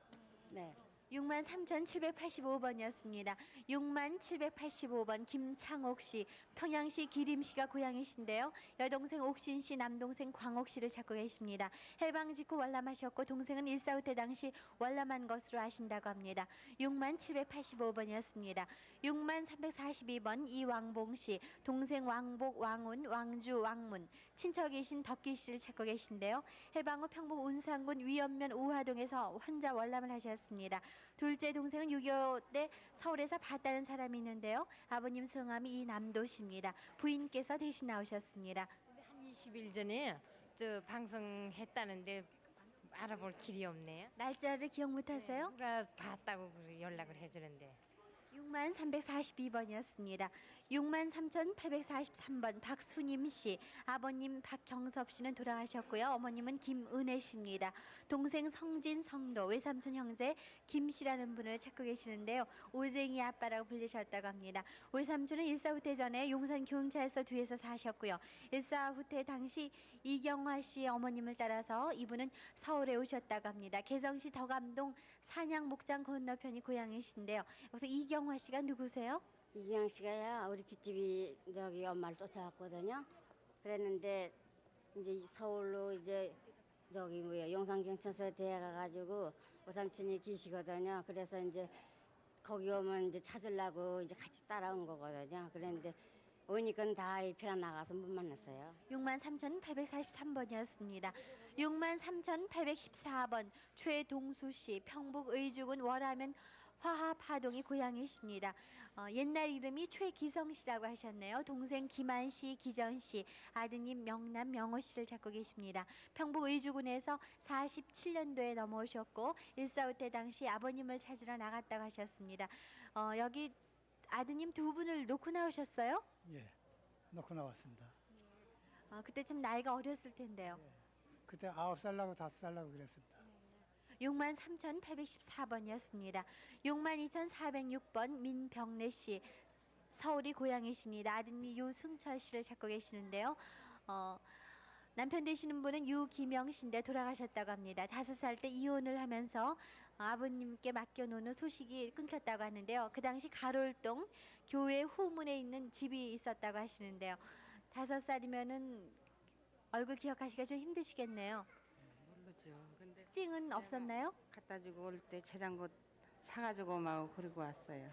네. 63,785번이었습니다. 63,785번 김창옥 씨, 평양시 기림시가 고향이신데요. 여동생 옥신 씨, 남동생 광옥 씨를 찾고 계십니다. 해방 직후 월남하셨고 동생은 일사후 때 당시 월남한 것으로 아신다고 합니다. 63,785번이었습니다. 63,342번 이왕봉 씨, 동생 왕복, 왕운, 왕주, 왕문, 친척이신 덕기 씨를 찾고 계신데요. 해방 후 평북 운산군 위연면 우화동에서 혼자 월남을 하셨습니다. 둘째 동생은 6.25 때 서울에서 봤다는 사람이 있는데요. 아버님 성함이 이남도 씨입니다. 부인께서 대신 나오셨습니다. 한 20일 전에 저 방송했다는데 알아볼 길이 없네요. 날짜를 기억 못하세요? 누가 봤다고 연락을 해주는데. 63,342번이었습니다. 63,843번 박수님 씨, 아버님 박경섭 씨는 돌아가셨고요. 어머님은 김은혜 씨입니다. 동생 성진, 성도, 외삼촌 형제 김 씨라는 분을 찾고 계시는데요. 오쟁이 아빠라고 불리셨다고 합니다. 외삼촌은 일사후퇴 전에 용산 경찰서 뒤에서 사셨고요. 일사후퇴 당시 이경화 씨 어머님을 따라서 이분은 서울에 오셨다고 합니다. 개성시 덕암동 산양 목장 건너편이 고향이신데요. 여기서 이경화 씨가 누구세요? 이경 씨가요, 우리 뒷집이 저기 엄마를 쫓아왔거든요. 그랬는데 이제 서울로 이제 저기 뭐야 용산경찰서에 데려가가지고 오삼촌이 계시거든요. 그래서 이제 거기 오면 이제 찾으려고 이제 같이 따라온 거거든요. 그랬는데 오니까 다 필요 나가서 못 만났어요. 63,843번이었습니다. 63,814번 최동수 씨, 평북 의주군 월하면 화합하동이 고향이십니다. 옛날 이름이 최기성 씨라고 하셨네요. 동생 김한 씨, 기전 씨, 아드님 명남 명호 씨를 찾고 계십니다. 평북 의주군에서 47년도에 넘어오셨고 일사후퇴 당시 아버님을 찾으러 나갔다고 하셨습니다. 여기 아드님 두 분을 놓고 나오셨어요? 예, 놓고 나왔습니다. 그때 참 나이가 어렸을 텐데요. 그때 9살 나고 5살 나고 그랬습니다. 63,814번이었습니다. 62,406번 민병래 씨, 서울이 고향이십니다. 아드님이 유승철 씨를 찾고 계시는데요. 남편 되시는 분은 유기명 씨인데 돌아가셨다고 합니다. 5살 때 이혼을 하면서 아버님께 맡겨놓은 소식이 끊겼다고 하는데요. 그 당시 가롤동 교회 후문에 있는 집이 있었다고 하시는데요. 5살이면은 얼굴 기억하시기가 좀 힘드시겠네요. 모르죠. 근데 특징은 없었나요? 갖다 주고 올 때 자전거 사가지고 막 그리고 왔어요.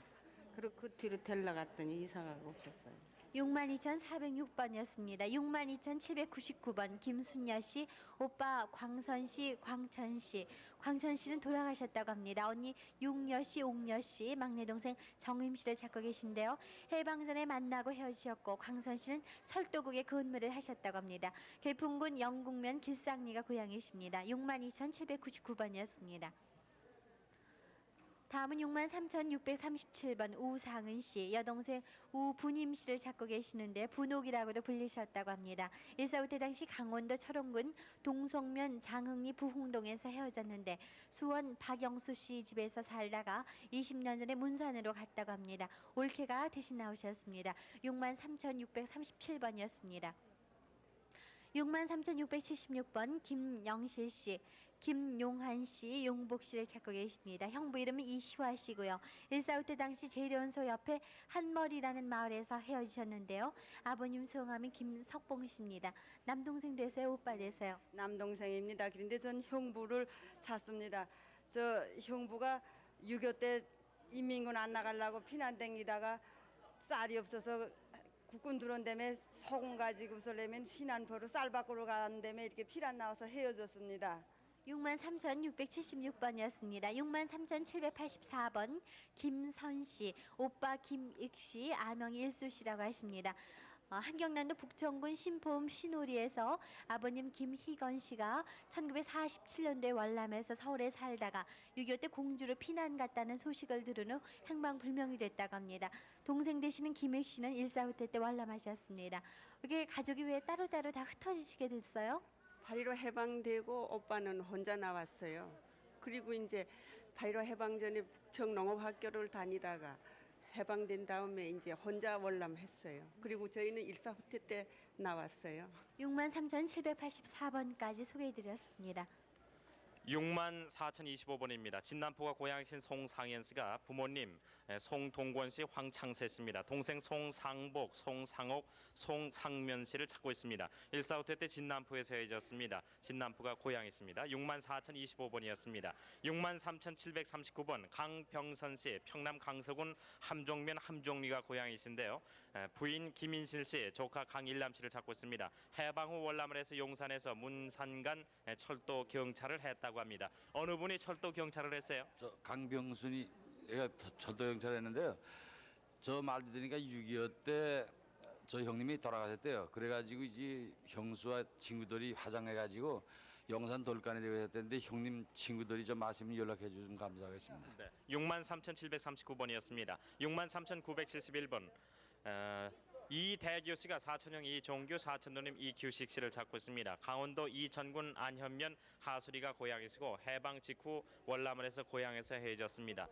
그리고 그 뒤로 데리러 갔더니 이사 가고 오셨어요. 62,406번이었습니다. 62,799번 김순여 씨, 오빠 광선 씨, 광천 씨. 광천 씨는 돌아가셨다고 합니다. 언니 육여 씨, 옥여 씨, 막내 동생 정임 씨를 찾고 계신데요. 해방 전에 만나고 헤어지셨고 광선 씨는 철도국에 근무를 하셨다고 합니다. 개풍군 영국면 길상리가 고향이십니다. 62,799번이었습니다. 다음은 63,637번 우상은 씨, 여동생 우분임 씨를 찾고 계시는데 분옥이라고도 불리셨다고 합니다. 1.4 때 당시 강원도 철원군 동성면 장흥리 부흥동에서 헤어졌는데 수원 박영수 씨 집에서 살다가 20년 전에 문산으로 갔다고 합니다. 올케가 대신 나오셨습니다. 63,637번이었습니다. 63,676번 김영실 씨, 김용한 씨, 용복 씨를 찾고 계십니다. 형부 이름은 이시화 씨고요. 1.4 때 당시 재련소 옆에 한머리라는 마을에서 헤어지셨는데요. 아버님 성함은 김석봉 씨입니다. 남동생 되세요? 오빠 되세요? 남동생입니다. 그런데 전 형부를 찾습니다. 저 형부가 6.25 때 인민군 안 나가려고 피난 댕기다가 쌀이 없어서 국군 들어온 다음에 소금 가지고서 내면 신안포로 쌀 밖으로 가는 다음에 이렇게 피난 나와서 헤어졌습니다. 63,676번이었습니다. 63,784번 김선 씨, 오빠 김익 씨, 아명이 일수 씨라고 하십니다. 한경남도 북천군 신포읍 신오리에서 아버님 김희건 씨가 1947년도에 월남에서 서울에 살다가 6.25 때 공주로 피난 갔다는 소식을 들은 후 행방불명이 됐다고 합니다. 동생 되시는 김익 씨는 1.4 때 월남하셨습니다. 이게 가족이 왜 따로따로 다 흩어지시게 됐어요? 8.15 해방되고 오빠는 혼자 나왔어요. 그리고 이제 8.15 해방 전에 북청 농업학교를 다니다가 해방된 다음에 이제 혼자 월남했어요. 그리고 저희는 1.4 후퇴 때 나왔어요. 63,784번까지 소개해드렸습니다. 64,025번입니다. 진남포가 고향이신 송상현 씨가 부모님 송동권 씨, 황창세 씨입니다. 동생 송상복, 송상옥, 송상면 씨를 찾고 있습니다. 1.4 후퇴 때 진남포에서 헤어졌습니다. 진남포가 고향이십니다. 64,025번이었습니다. 63,739번 강병선 씨, 평남 강서군 함종면 함종리가 고향이신데요. 부인 김인실 씨, 조카 강일남 씨를 찾고 있습니다. 해방 후 월남을 해서 용산에서 문산간 철도 경찰을 했다고 합니다. 어느 분이 철도 경찰을 했어요? 저 강병순이 애가 철도 경찰을 했는데요. 저 말 들으니까 6.25 때 저 형님이 돌아가셨대요. 그래가지고 이제 형수와 친구들이 화장해가지고 용산 돌간에 되어 했는데 형님 친구들이 좀 아시면 연락해 주시면 감사하겠습니다. 네, 63,739번이었습니다. 63,971번. 이대교 씨가 사천형 이종규, 사천도님 이규식 씨를 찾고 있습니다. 강원도 이천군 안현면 하수리가 고향이시고 해방 직후 월남을 해서 고향에서 헤어졌습니다.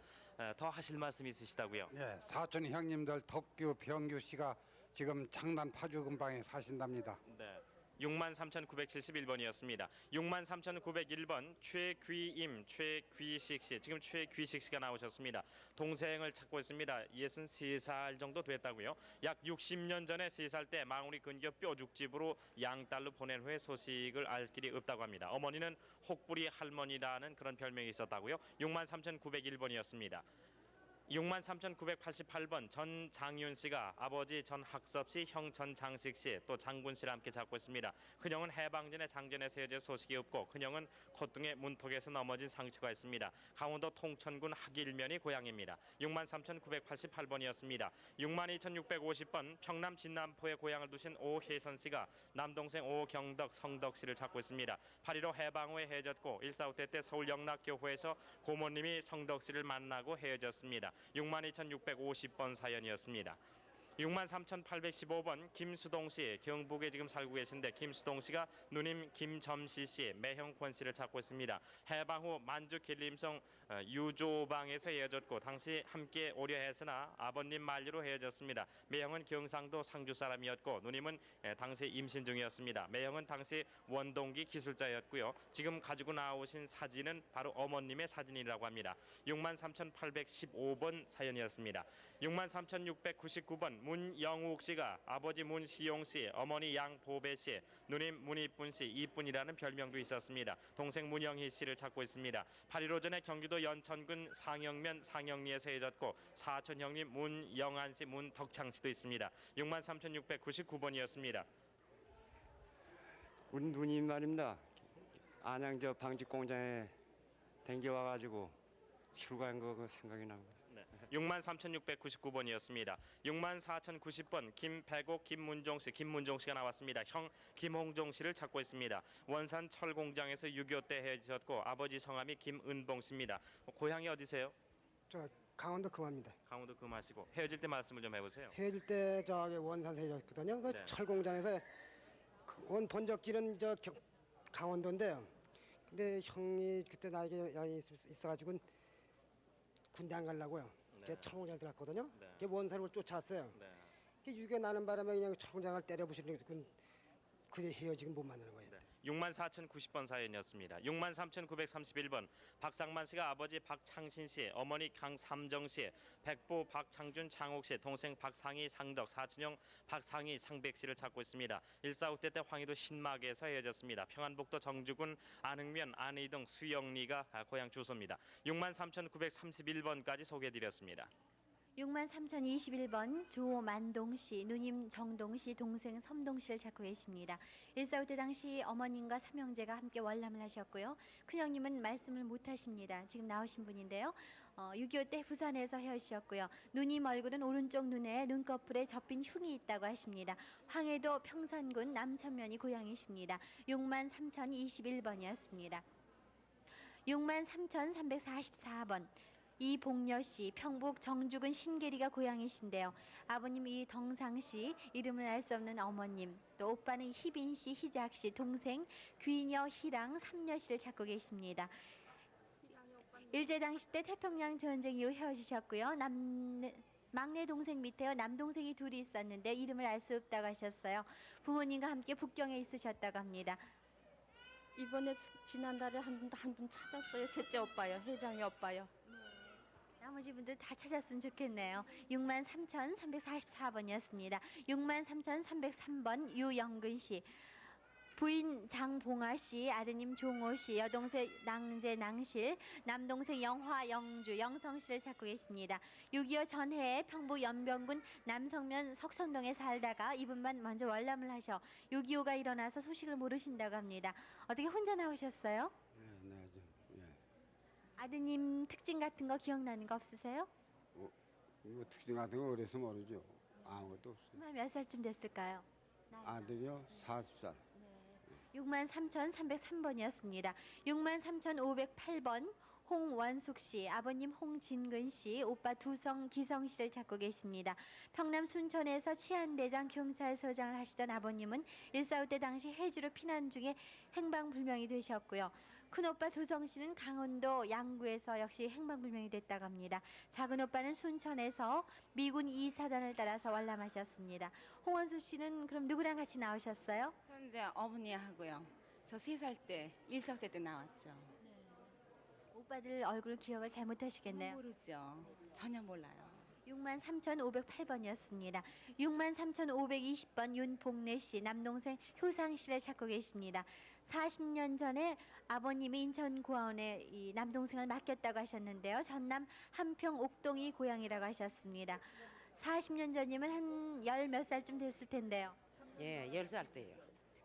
더 하실 말씀 있으시다고요? 예, 사촌 형님들 덕규, 병규 씨가 지금 장난 파주 근방에 사신답니다. 네. 63,971번이었습니다. 63,901번 최귀임, 최귀식 씨. 지금 최귀식 씨가 나오셨습니다. 동생을 찾고 있습니다. 63살 정도 됐다고요. 약 60년 전에 3살 때 망우리 근교 뼈죽집으로 양딸로 보낸 후에 소식을 알 길이 없다고 합니다. 어머니는 혹부리 할머니라는 그런 별명이 있었다고요. 63,901번이었습니다. 63,988번 전장윤 씨가 아버지 전학섭 씨, 형 전장식 씨, 또 장군 씨를 함께 찾고 있습니다. 큰형은 해방 전에 장전에서 헤어져 소식이 없고 큰형은 콧등에 문턱에서 넘어진 상처가 있습니다. 강원도 통천군 하길면이 고향입니다. 63,988번이었습니다. 62,650번 평남 진남포에 고향을 두신 오혜선 씨가 남동생 오경덕, 성덕 씨를 찾고 있습니다. 8.15 해방 후에 헤어졌고 1.4 후퇴 때 서울 영락교회에서 고모님이 성덕 씨를 만나고 헤어졌습니다. 62,650번 사연이었습니다. 63,815번 김수동 씨, 경북에 지금 살고 계신데 김수동 씨가 누님 김점시 씨, 매형권 씨를 찾고 있습니다. 해방 후 만주 길림성 유조방에서 헤어졌고 당시 함께 오려 했으나 아버님 만류로 헤어졌습니다. 매형은 경상도 상주 사람이었고 누님은 당시 임신 중이었습니다. 매형은 당시 원동기 기술자였고요. 지금 가지고 나오신 사진은 바로 어머님의 사진이라고 합니다. 63,815번 사연이었습니다. 63,699번 문영욱 씨가 아버지 문시용 씨, 어머니 양보배 씨, 누님 문이쁜 씨, 이쁜이라는 별명도 있었습니다. 동생 문영희 씨를 찾고 있습니다. 8.15 전에 경기도 경기도 연천군 상영면 상영리에서 헤어졌고 사촌 형님 문영안 씨, 문덕창 씨도 있습니다. 63,699번이었습니다. 우리 누님 말입니다. 안양 저 방직 공장에 댕겨와가지고 출가한 거 그 생각이 납니다. 63,699번이었습니다. 64,090번 김배곡 김문종 씨가 나왔습니다. 형 김홍종 씨를 찾고 있습니다. 원산 철공장에서 6.25 때 헤어지셨고 아버지 성함이 김은봉 씨입니다. 고향이 어디세요? 저 강원도 금화입니다. 강원도 금화시고 헤어질 때 말씀을 좀 해보세요. 헤어질 때 저기 원산에서 헤어졌거든요. 그 네. 철공장에서 원 본적지는 강원도인데요. 근데 형이 그때 나에게 여기 있어가지고 군대 안 가려고요. 네. 철공장 들어갔거든요. 네. 원산을 쫓아왔어요. 네. 유괴 나는 바람에 그냥 철공장을 때려부시는 그게 헤어지긴 못 만나는 거예요. 64,090번 사연이었습니다. 63,931번 박상만 씨가 아버지 박창신 씨, 어머니 강삼정 씨, 백부 박창준 창옥 씨, 동생 박상희 상덕, 사촌형 박상희 상백 씨를 찾고 있습니다. 1.45 때 황해도 신막에서 헤어졌습니다. 평안북도 정주군 안흥면 안의동 수영리가 고향 주소입니다. 63,931번까지 소개해드렸습니다. 63,021번 조만동 씨, 누님 정동 씨, 동생 섬동 씨를 찾고 계십니다. 1.45 때 당시 어머님과 삼형제가 함께 월남을 하셨고요. 큰형님은 말씀을 못 하십니다. 지금 나오신 분인데요. 6.25 때 부산에서 헤어지셨고요. 누님 얼굴은 오른쪽 눈에 눈꺼풀에 접힌 흉이 있다고 하십니다. 황해도 평산군 남천면이 고향이십니다. 63,021번이었습니다. 63,344번 이복녀 씨, 평북 정주군 신계리가 고향이신데요. 아버님 이덩상 씨, 이름을 알 수 없는 어머님, 또 오빠는 희빈 씨, 희작 씨, 동생 귀녀 희랑 삼녀 씨를 찾고 계십니다. 일제 당시 때 태평양 전쟁 이후 헤어지셨고요. 막내 동생 밑에요. 남동생이 둘이 있었는데 이름을 알 수 없다고 하셨어요. 부모님과 함께 북경에 있으셨다고 합니다. 이번에 지난달에 한 분 찾았어요. 셋째 오빠요. 혜랑이 오빠요. 나머지 분들 다 찾았으면 좋겠네요. 63,344번이었습니다. 63,303번 유영근 씨, 부인 장봉아 씨, 아드님 종호 씨, 여동생 낭재 낭실, 남동생 영화 영주 영성 씨를 찾고 계십니다. 6.25 전해에 평북 연변군 남성면 석선동에 살다가 이분만 먼저 월남을 하셔 6.25가 일어나서 소식을 모르신다고 합니다. 어떻게 혼자 나오셨어요? 아드님 특징 같은 거 기억나는 거 없으세요? 이거 특징 같은 거 어려서 모르죠. 아무것도 없어요. 정말 몇 살쯤 됐을까요? 아들이요 40살. 63,303번이었습니다. 63,508번 홍원숙 씨, 아버님 홍진근 씨, 오빠 두성 기성 씨를 찾고 계십니다. 평남 순천에서 치안대장 경찰서장을 하시던 아버님은 1.45 때 당시 해주로 피난 중에 행방불명이 되셨고요. 큰오빠 두성 씨는 강원도 양구에서 역시 행방불명이 됐다고 합니다. 작은 오빠는 순천에서 미군 2사단을 따라서 월남하셨습니다. 홍원숙 씨는 그럼 누구랑 같이 나오셨어요? 저는 이제 어머니하고요. 저 3살 때, 1.45 때 나왔죠. 오빠들 얼굴 기억을 잘 못하시겠네요. 모르죠. 전혀 몰라요. 63,508번이었습니다. 63,520번 윤복래 씨, 남동생 효상 씨를 찾고 계십니다. 40년 전에 아버님이 인천고아원에 이 남동생을 맡겼다고 하셨는데요. 전남 한평 옥동이 고향이라고 하셨습니다. 40년 전이면 한 열 몇 살쯤 됐을 텐데요. 예, 10살 때요.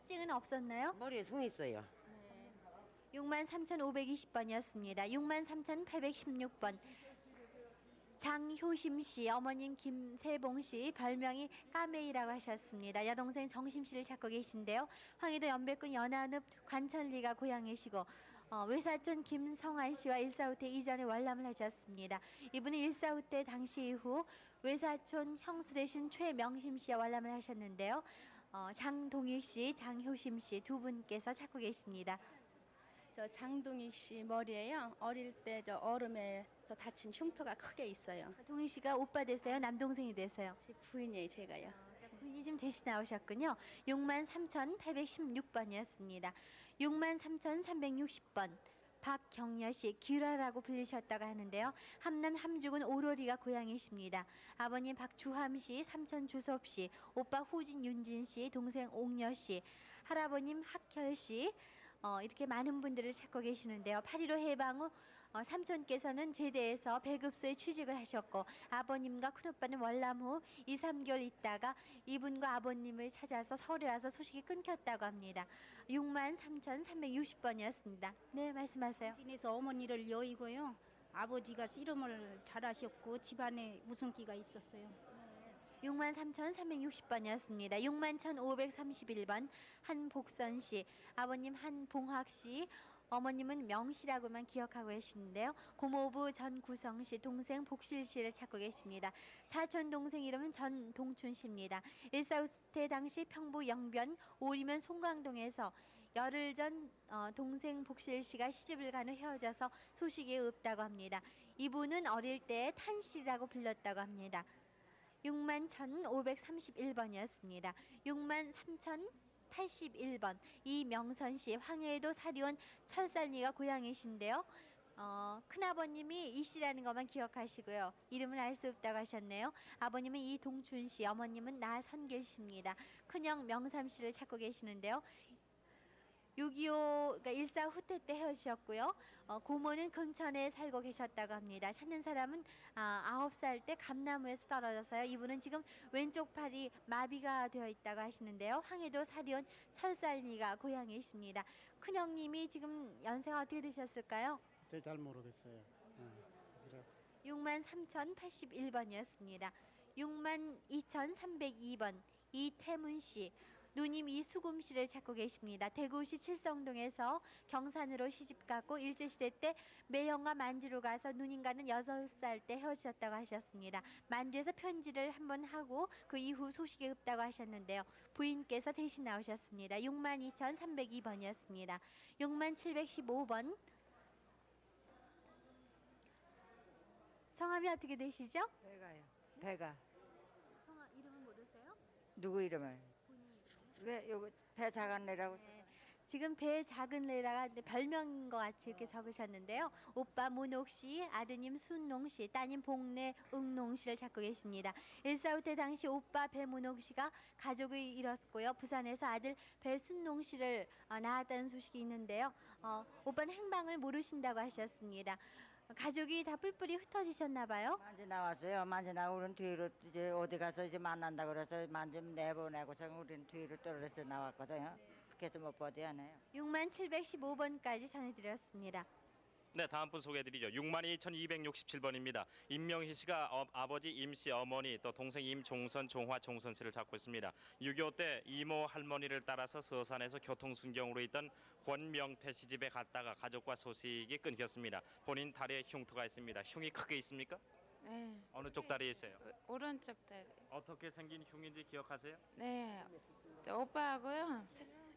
특징은 없었나요? 머리에 숭이 있어요. 63,520번이었습니다. 63,816번 장효심 씨, 어머님 김세봉 씨, 별명이 까메이라고 하셨습니다. 여동생 정심 씨를 찾고 계신데요. 황해도 연백군 연안읍 관천리가 고향이시고 외사촌 김성환 씨와 1.45 때 이전에 월남을 하셨습니다. 이분은 1.45 때 당시 이후 외사촌 형수 대신 최명심 씨와 월남을 하셨는데요. 장동익 씨, 장효심 씨 두 분께서 찾고 계십니다. 저 장동익 씨 머리에요. 어릴 때 저 얼음에서 다친 흉터가 크게 있어요. 동익 씨가 오빠 되세요? 남동생이 되세요? 제 부인이에요, 제가요. 부인이 좀 대신 나오셨군요. 63,816번이었습니다. 63,360번 박경여 씨, 규라라고 불리셨다고 하는데요. 함남 함주군 오로리가 고향이십니다. 아버님 박주함 씨, 삼촌 주섭 씨, 오빠 후진 윤진 씨, 동생 옥여 씨, 할아버님 학혈 씨, 이렇게 많은 분들을 찾고 계시는데요. 8.15 해방 후 삼촌께서는 제대에서 배급소에 취직을 하셨고 아버님과 큰오빠는 월남 후 2, 3개월 있다가 이분과 아버님을 찾아서 서울에 와서 소식이 끊겼다고 합니다. 63,360번이었습니다. 네, 말씀하세요. 그래서 어머니를 여의고요. 아버지가 씨름을 잘하셨고 집안에 무슨기가 있었어요. 63,360번이었습니다. 61,531번 한복선 씨, 아버님 한봉학 씨, 어머님은 명씨라고만 기억하고 계시는데요. 고모부 전구성 씨, 동생 복실 씨를 찾고 계십니다. 사촌 동생 이름은 전동춘 씨입니다. 일사후퇴 당시 평부 영변 오리면 송광동에서 열흘 전 동생 복실 씨가 시집을 간 후 헤어져서 소식이 없다고 합니다. 이분은 어릴 때 탄씨라고 불렀다고 합니다. 61,531번이었습니다. 63,081번 이명선 씨, 황해도 사리온 철살리가 고향이신데요. 큰아버님이 이 씨라는 것만 기억하시고요. 이름을 알 수 없다고 하셨네요. 아버님은 이동춘 씨, 어머님은 나선길 씨입니다. 큰형 명삼 씨를 찾고 계시는데요. 6.25 그러니까 일사 후퇴 때 헤어지셨고요. 고모는 금천에 살고 계셨다고 합니다. 찾는 사람은 9살 때 감나무에서 떨어져서요. 이분은 지금 왼쪽 팔이 마비가 되어 있다고 하시는데요. 황해도 사리온 철살리가 고향이십니다. 큰형님이 지금 연세가 어떻게 되셨을까요? 잘 모르겠어요. 그래. 63,081번이었습니다. 62,302번 이태문 씨, 누님 이수금 씨를 찾고 계십니다. 대구시 칠성동에서 경산으로 시집갔고 일제시대 때 매형과 만주로 가서 누님과는 6살 때 헤어지셨다고 하셨습니다. 만주에서 편지를 한번 하고 그 이후 소식이 없다고 하셨는데요. 부인께서 대신 나오셨습니다. 62,302번이었습니다. 6715번 성함이 어떻게 되시죠? 배가요. 배가. 성함 이름은 모르세요? 누구 이름을? 왜 여기 배 작은애라고? 네. 지금 배 작은 레라가 별명인 것 같이 이렇게 적으셨는데요. 오빠 문옥 씨, 아드님 순농 씨, 따님 복래 응농 씨를 찾고 계십니다. 일사후퇴 당시 오빠 배문옥 씨가 가족을 잃었고요. 부산에서 아들 배순농 씨를 낳았다는 소식이 있는데요. 오빠는 행방을 모르신다고 하셨습니다. 가족이 다 뿔뿔이 흩어지셨나 봐요. 만지 나왔어요. 만지 나고 우리는 뒤로 이제 어디 가서 이제 만난다 그래서 만지 내보내고서 우리는 뒤로 떨어져서 나왔거든요. 그래서 못 보대하네요. 6715번까지 전해드렸습니다. 네, 다음 분 소개해드리죠. 62,267번입니다. 임명희 씨가 아버지 임씨, 어머니, 또 동생 임종선, 종화, 종선 씨를 찾고 있습니다. 6.25 때 이모 할머니를 따라서 서산에서 교통순경으로 있던 권명태 씨 집에 갔다가 가족과 소식이 끊겼습니다. 본인 다리에 흉터가 있습니다. 흉이 크게 있습니까? 네. 어느 쪽 다리에 있어요? 오른쪽 다리. 어떻게 생긴 흉인지 기억하세요? 네. 오빠하고요.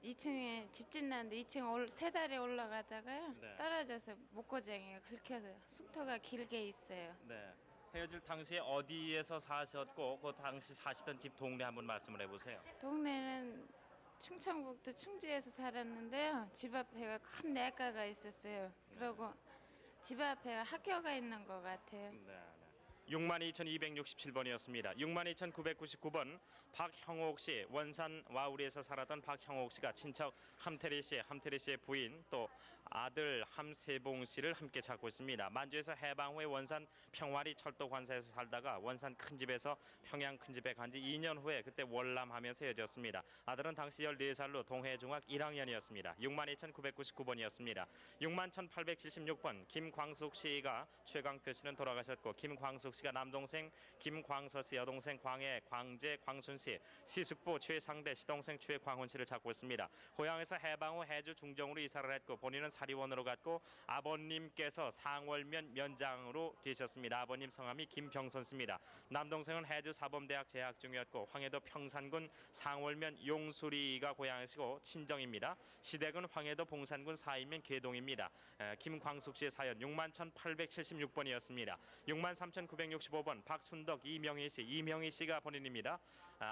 2층에 집짓 났는데 2층 세 달에 올라가다가요. 네. 떨어져서 목고쟁이가 긁혀서 흉터가 길게 있어요. 네. 헤어질 당시에 어디에서 사셨고 그 당시 사시던 집 동네 한번 말씀을 해보세요. 동네는 충청북도 충주에서 살았는데요. 집 앞에가 큰 내과가 있었어요. 그리고 집 앞에 학교가 있는 것 같아요. 네. 62,267번이었습니다. 62,999번 박형옥 씨, 원산 와우리에서 살았던 박형옥 씨가 친척 함태리 씨의 부인 또 아들 함세봉 씨를 함께 찾고 있습니다. 만주에서 해방 후에 원산 평화리 철도 관사에서 살다가 원산 큰 집에서 평양 큰 집에 간 지 2년 후에 그때 월남하면서 헤어졌습니다. 아들은 당시 14살로 동해중학 1학년이었습니다. 62,999번이었습니다. 61,876번 김광숙 씨가 최강표 씨는 돌아가셨고 김광숙 씨가 남동생 김광서 씨, 여동생 광재 광순 씨, 시숙부 최상대, 시동생 최광훈 씨를 찾고 있습니다. 고향에서 해방 후 해주 중정으로 이사를 했고 본인은 사리원으로 갔고 아버님께서 상월면 면장으로 계셨습니다. 아버님 성함이 김병선 씨입니다. 남동생은 해주 사범대학 재학 중이었고 황해도 평산군 상월면 용수리가 고향이시고 친정입니다. 시댁은 황해도 봉산군 사이면 계동입니다. 김광숙 씨의 사연 61,876번이었습니다. 63,965번 박순덕 이명희 씨가 본인입니다.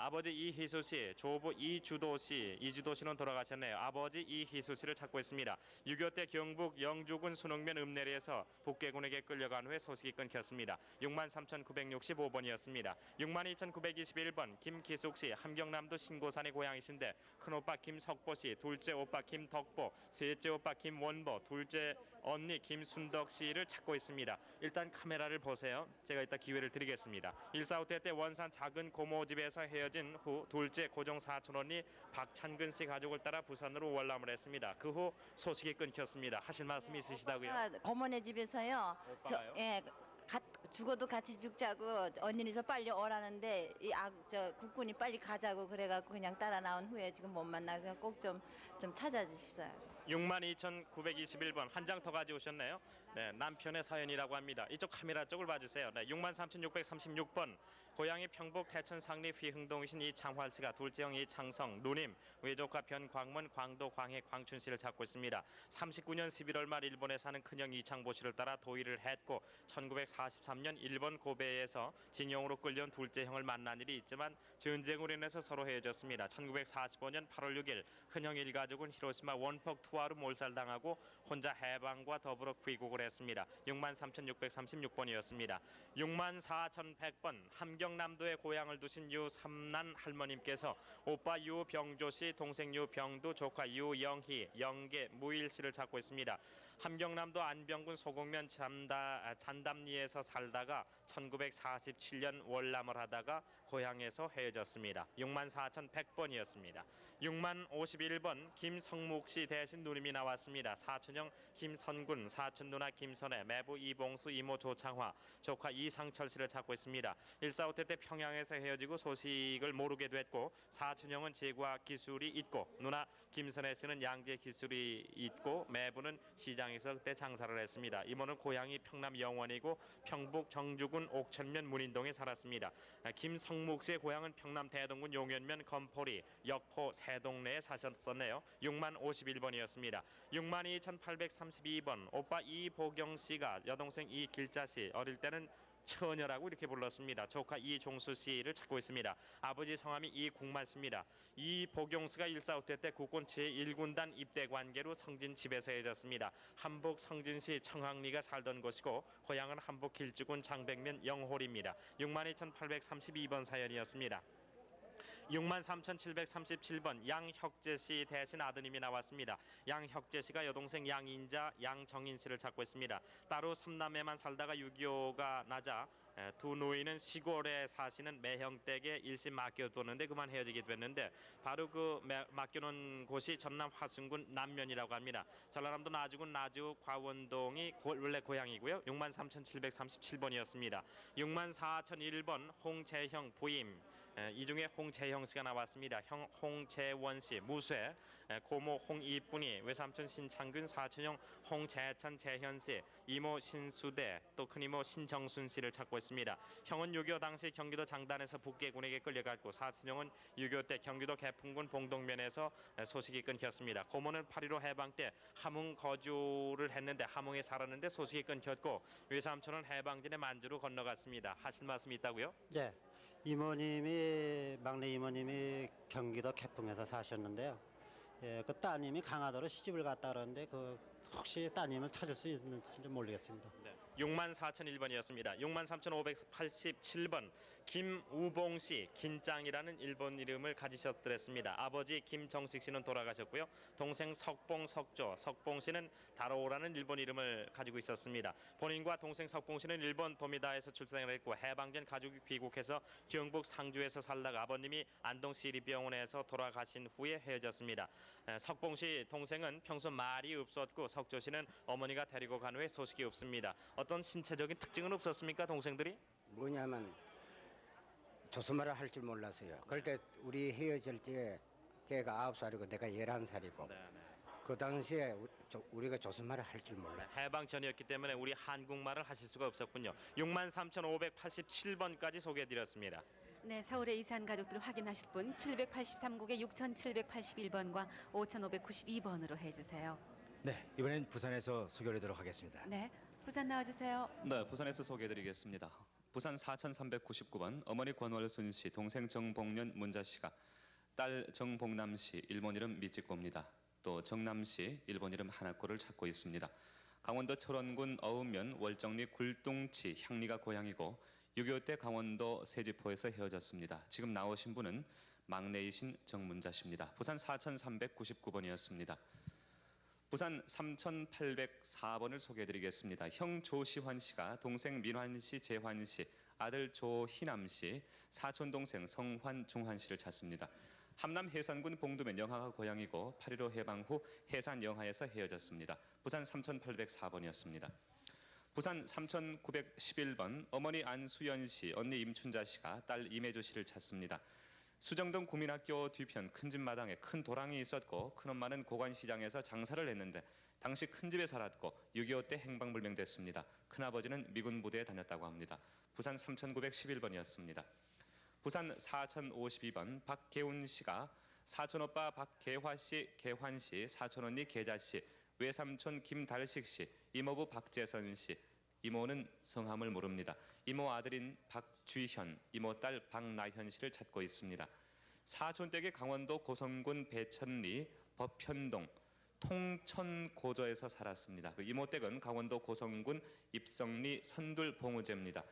아버지 이희수 씨, 조부 이주도 씨, 이주도 씨는 돌아가셨네요. 아버지 이희수 씨를 찾고 있습니다. 6.25 때 경북 영주군 순흥면 읍내리에서 북괴군에게 끌려간 후에 소식이 끊겼습니다. 63,965번이었습니다. 62,921번 김기숙 씨, 함경남도 신고산의 고향이신데 큰오빠 김석보 씨, 둘째 오빠 김덕보, 셋째 오빠 김원보, 둘째 언니 김순덕 씨를 찾고 있습니다. 일단 카메라를 보세요. 제가 이따 기회를 드리겠습니다. 1.45 때 원산 작은 고모 집에서 헤어진 후 둘째 고종 사촌 언니 박찬근 씨 가족을 따라 부산으로 월남을 했습니다. 그 후 소식이 끊겼습니다. 하실 말씀 있으시다고요? 고모네 집에서요. 오빠가요? 죽어도 같이 죽자고 언니는 저 빨리 오라는데 저 국군이 빨리 가자고 그래갖고 그냥 따라 나온 후에 지금 못 만나서 꼭 좀 찾아주십사요. 62,921번 한 장 더 가져오셨네요. 네, 남편의 사연이라고 합니다. 이쪽 카메라 쪽을 봐주세요. 네, 63,636번 고향이 평북 태천 상리 휘흥동이신 이창활 씨가 둘째 형 이창성, 누님, 외조카 변광문, 광도, 광해, 광춘 씨를 찾고 있습니다. 39년 11월 말 일본에 사는 큰형 이창보 씨를 따라 도의를 했고 1943년 일본 고베에서 징용으로 끌려온 둘째 형을 만난 일이 있지만 전쟁으로 인해서 서로 헤어졌습니다. 1945년 8월 6일 큰형 일가족은 히로시마 원폭 투하로 몰살당하고 혼자 해방과 더불어 귀국을 했습니다. 63,636번이었습니다. 64,100번 함경남도에 고향을 두신 유삼난 할머님께서 오빠 유병조 씨, 동생 유병두, 조카 유영희, 영계, 무일 씨를 찾고 있습니다. 함경남도 안병군 소곡면 잔담리에서 살다가 1947년 월남을 하다가 고향에서 헤어졌습니다. 64,100번이었습니다. 6051번 김성묵 씨 대신 누님이 나왔습니다. 사촌형 김선군, 사촌 누나 김선혜, 매부 이봉수, 이모 조창화, 조카 이상철 씨를 찾고 있습니다. 1.45 때 평양에서 헤어지고 소식을 모르게 됐고 사촌형은 제과학 기술이 있고 누나 김선혜 씨는 양재 기술이 있고 매부는 시장에서 그때 장사를 했습니다. 이모는 고향이 평남 영원이고 평북 정주군 옥천면 문인동에 살았습니다. 김성묵 씨의 고향은 평남 대동군 용현면 건포리, 역포, 세동네에 사셨었네요. 6051번이었습니다. 62,832번 오빠 이보경 씨가 여동생 이길자 씨 어릴 때는 처녀라고 이렇게 불렀습니다. 조카 이종수 씨를 찾고 있습니다. 아버지 성함이 이국만 씨입니다. 이보경 씨가 1.45 때 국군 제1군단 입대 관계로 성진 집에서 헤어졌습니다. 함북 성진시 청항리가 살던 곳이고 고향은 함북 길주군 장백면 영홀입니다. 62,832번 사연이었습니다. 63,737번 양혁재 씨 대신 아드님이 나왔습니다. 양혁재 씨가 여동생 양인자, 양정인 씨를 찾고 있습니다. 따로 3남매만 살다가 6.25가 나자 두 노인은 시골에 사시는 매형댁에 일심 맡겨두었는데 그만 헤어지게 됐는데 바로 그 맡겨놓은 곳이 전남 화순군 남면이라고 합니다. 전라남도 나주군 나주 과원동이 원래 고향이고요. 63,737번이었습니다. 64,001번 홍재형 부임, 이 중에 홍재형 씨가 나왔습니다. 형 홍재원 씨 무쇠, 고모 홍이쁜이, 외삼촌 신창균, 사촌형 홍재천 재현 씨, 이모 신수대, 또 큰이모 신정순 씨를 찾고 있습니다. 형은 6.25 당시 경기도 장단에서 북괴군에게 끌려갔고 사촌형은 6.25 때 경기도 개풍군 봉동면에서 소식이 끊겼습니다. 고모는 8.15 해방 때 함흥 거주를 했는데 함흥에 살았는데 소식이 끊겼고 외삼촌은 해방전에 만주로 건너갔습니다. 하실 말씀이 있다고요? 네. 막내 이모님이 경기도 개풍에서 사셨는데요. 예, 그 따님이 강화도로 시집을 갔다 그러는데 그 혹시 따님을 찾을 수 있는지 모르겠습니다. 네. 64,001번이었습니다. 63,587번 김우봉 씨, 긴짱이라는 일본 이름을 가지셨더랬습니다. 아버지 김정식 씨는 돌아가셨고요. 동생 석봉, 석봉 씨는 다로라는 일본 이름을 가지고 있었습니다. 본인과 동생 석봉 씨는 일본 도미다에서 출생을 했고 해방전 가족이 귀국해서 경북 상주에서 살다가 아버님이 안동 시립병원에서 돌아가신 후에 헤어졌습니다. 석봉 씨 동생은 평소 말이 없었고 석조 씨는 어머니가 데리고 간 후에 소식이 없습니다. 어떤 신체적인 특징은 없었습니까, 동생들이? 뭐냐면 조선말을 할 줄 몰랐어요. 그럴 때 우리 헤어질 때 걔가 9살이고 내가 11살이고 그 당시에 우리가 조선말을 할 줄 몰라요. 해방 전이었기 때문에 우리 한국말을 하실 수가 없었군요. 63,587번까지 소개해드렸습니다. 네, 서울의 이산 가족들 확인하실 분 783국에 6,781번과 5,592번으로 해주세요. 네, 이번엔 부산에서 소개해드리도록 하겠습니다. 네, 부산 나와주세요. 네, 부산에서 소개해드리겠습니다. 부산 4399번 어머니 권월순 씨, 동생 정복년 문자 씨가 딸 정복남 씨 일본 이름 미찌꼬입니다. 또 정남 씨 일본 이름 하나꼬를 찾고 있습니다. 강원도 철원군 어읍면 월정리 굴동치 향리가 고향이고 6.25 때 강원도 세지포에서 헤어졌습니다. 지금 나오신 분은 막내이신 정문자 씨입니다. 부산 4399번이었습니다. 부산 3804번을 소개해드리겠습니다. 형 조시환 씨가 동생 민환 씨, 재환 씨, 아들 조희남 씨, 사촌 동생 성환, 중환 씨를 찾습니다. 함남 해산군 봉두면 영하가 고향이고 8.15 해방 후 해산 영하에서 헤어졌습니다. 부산 3804번이었습니다. 부산 3911번 어머니 안수연 씨, 언니 임춘자 씨가 딸 임혜주 씨를 찾습니다. 수정동 국민학교 뒤편 큰 집 마당에 큰 도랑이 있었고 큰엄마는 고관시장에서 장사를 했는데 당시 큰 집에 살았고 6.25 때 행방불명됐습니다. 큰아버지는 미군 부대에 다녔다고 합니다. 부산 3911번이었습니다. 부산 4052번 박계훈 씨가 사촌오빠 박계화 씨, 계환 씨, 사촌언니 계자 씨, 외삼촌 김달식 씨, 이모부 박재선 씨, 이모는 성함을 모릅니다. 이모 아들인 박쥐현, 이모 딸 박나현 씨를 찾고 있습니다. 사촌댁이 강원도 고성군 배천리 법현동 통천고저에서 살았습니다. 그 이모댁은 강원도 고성군 입성리 선둘봉우제입니다.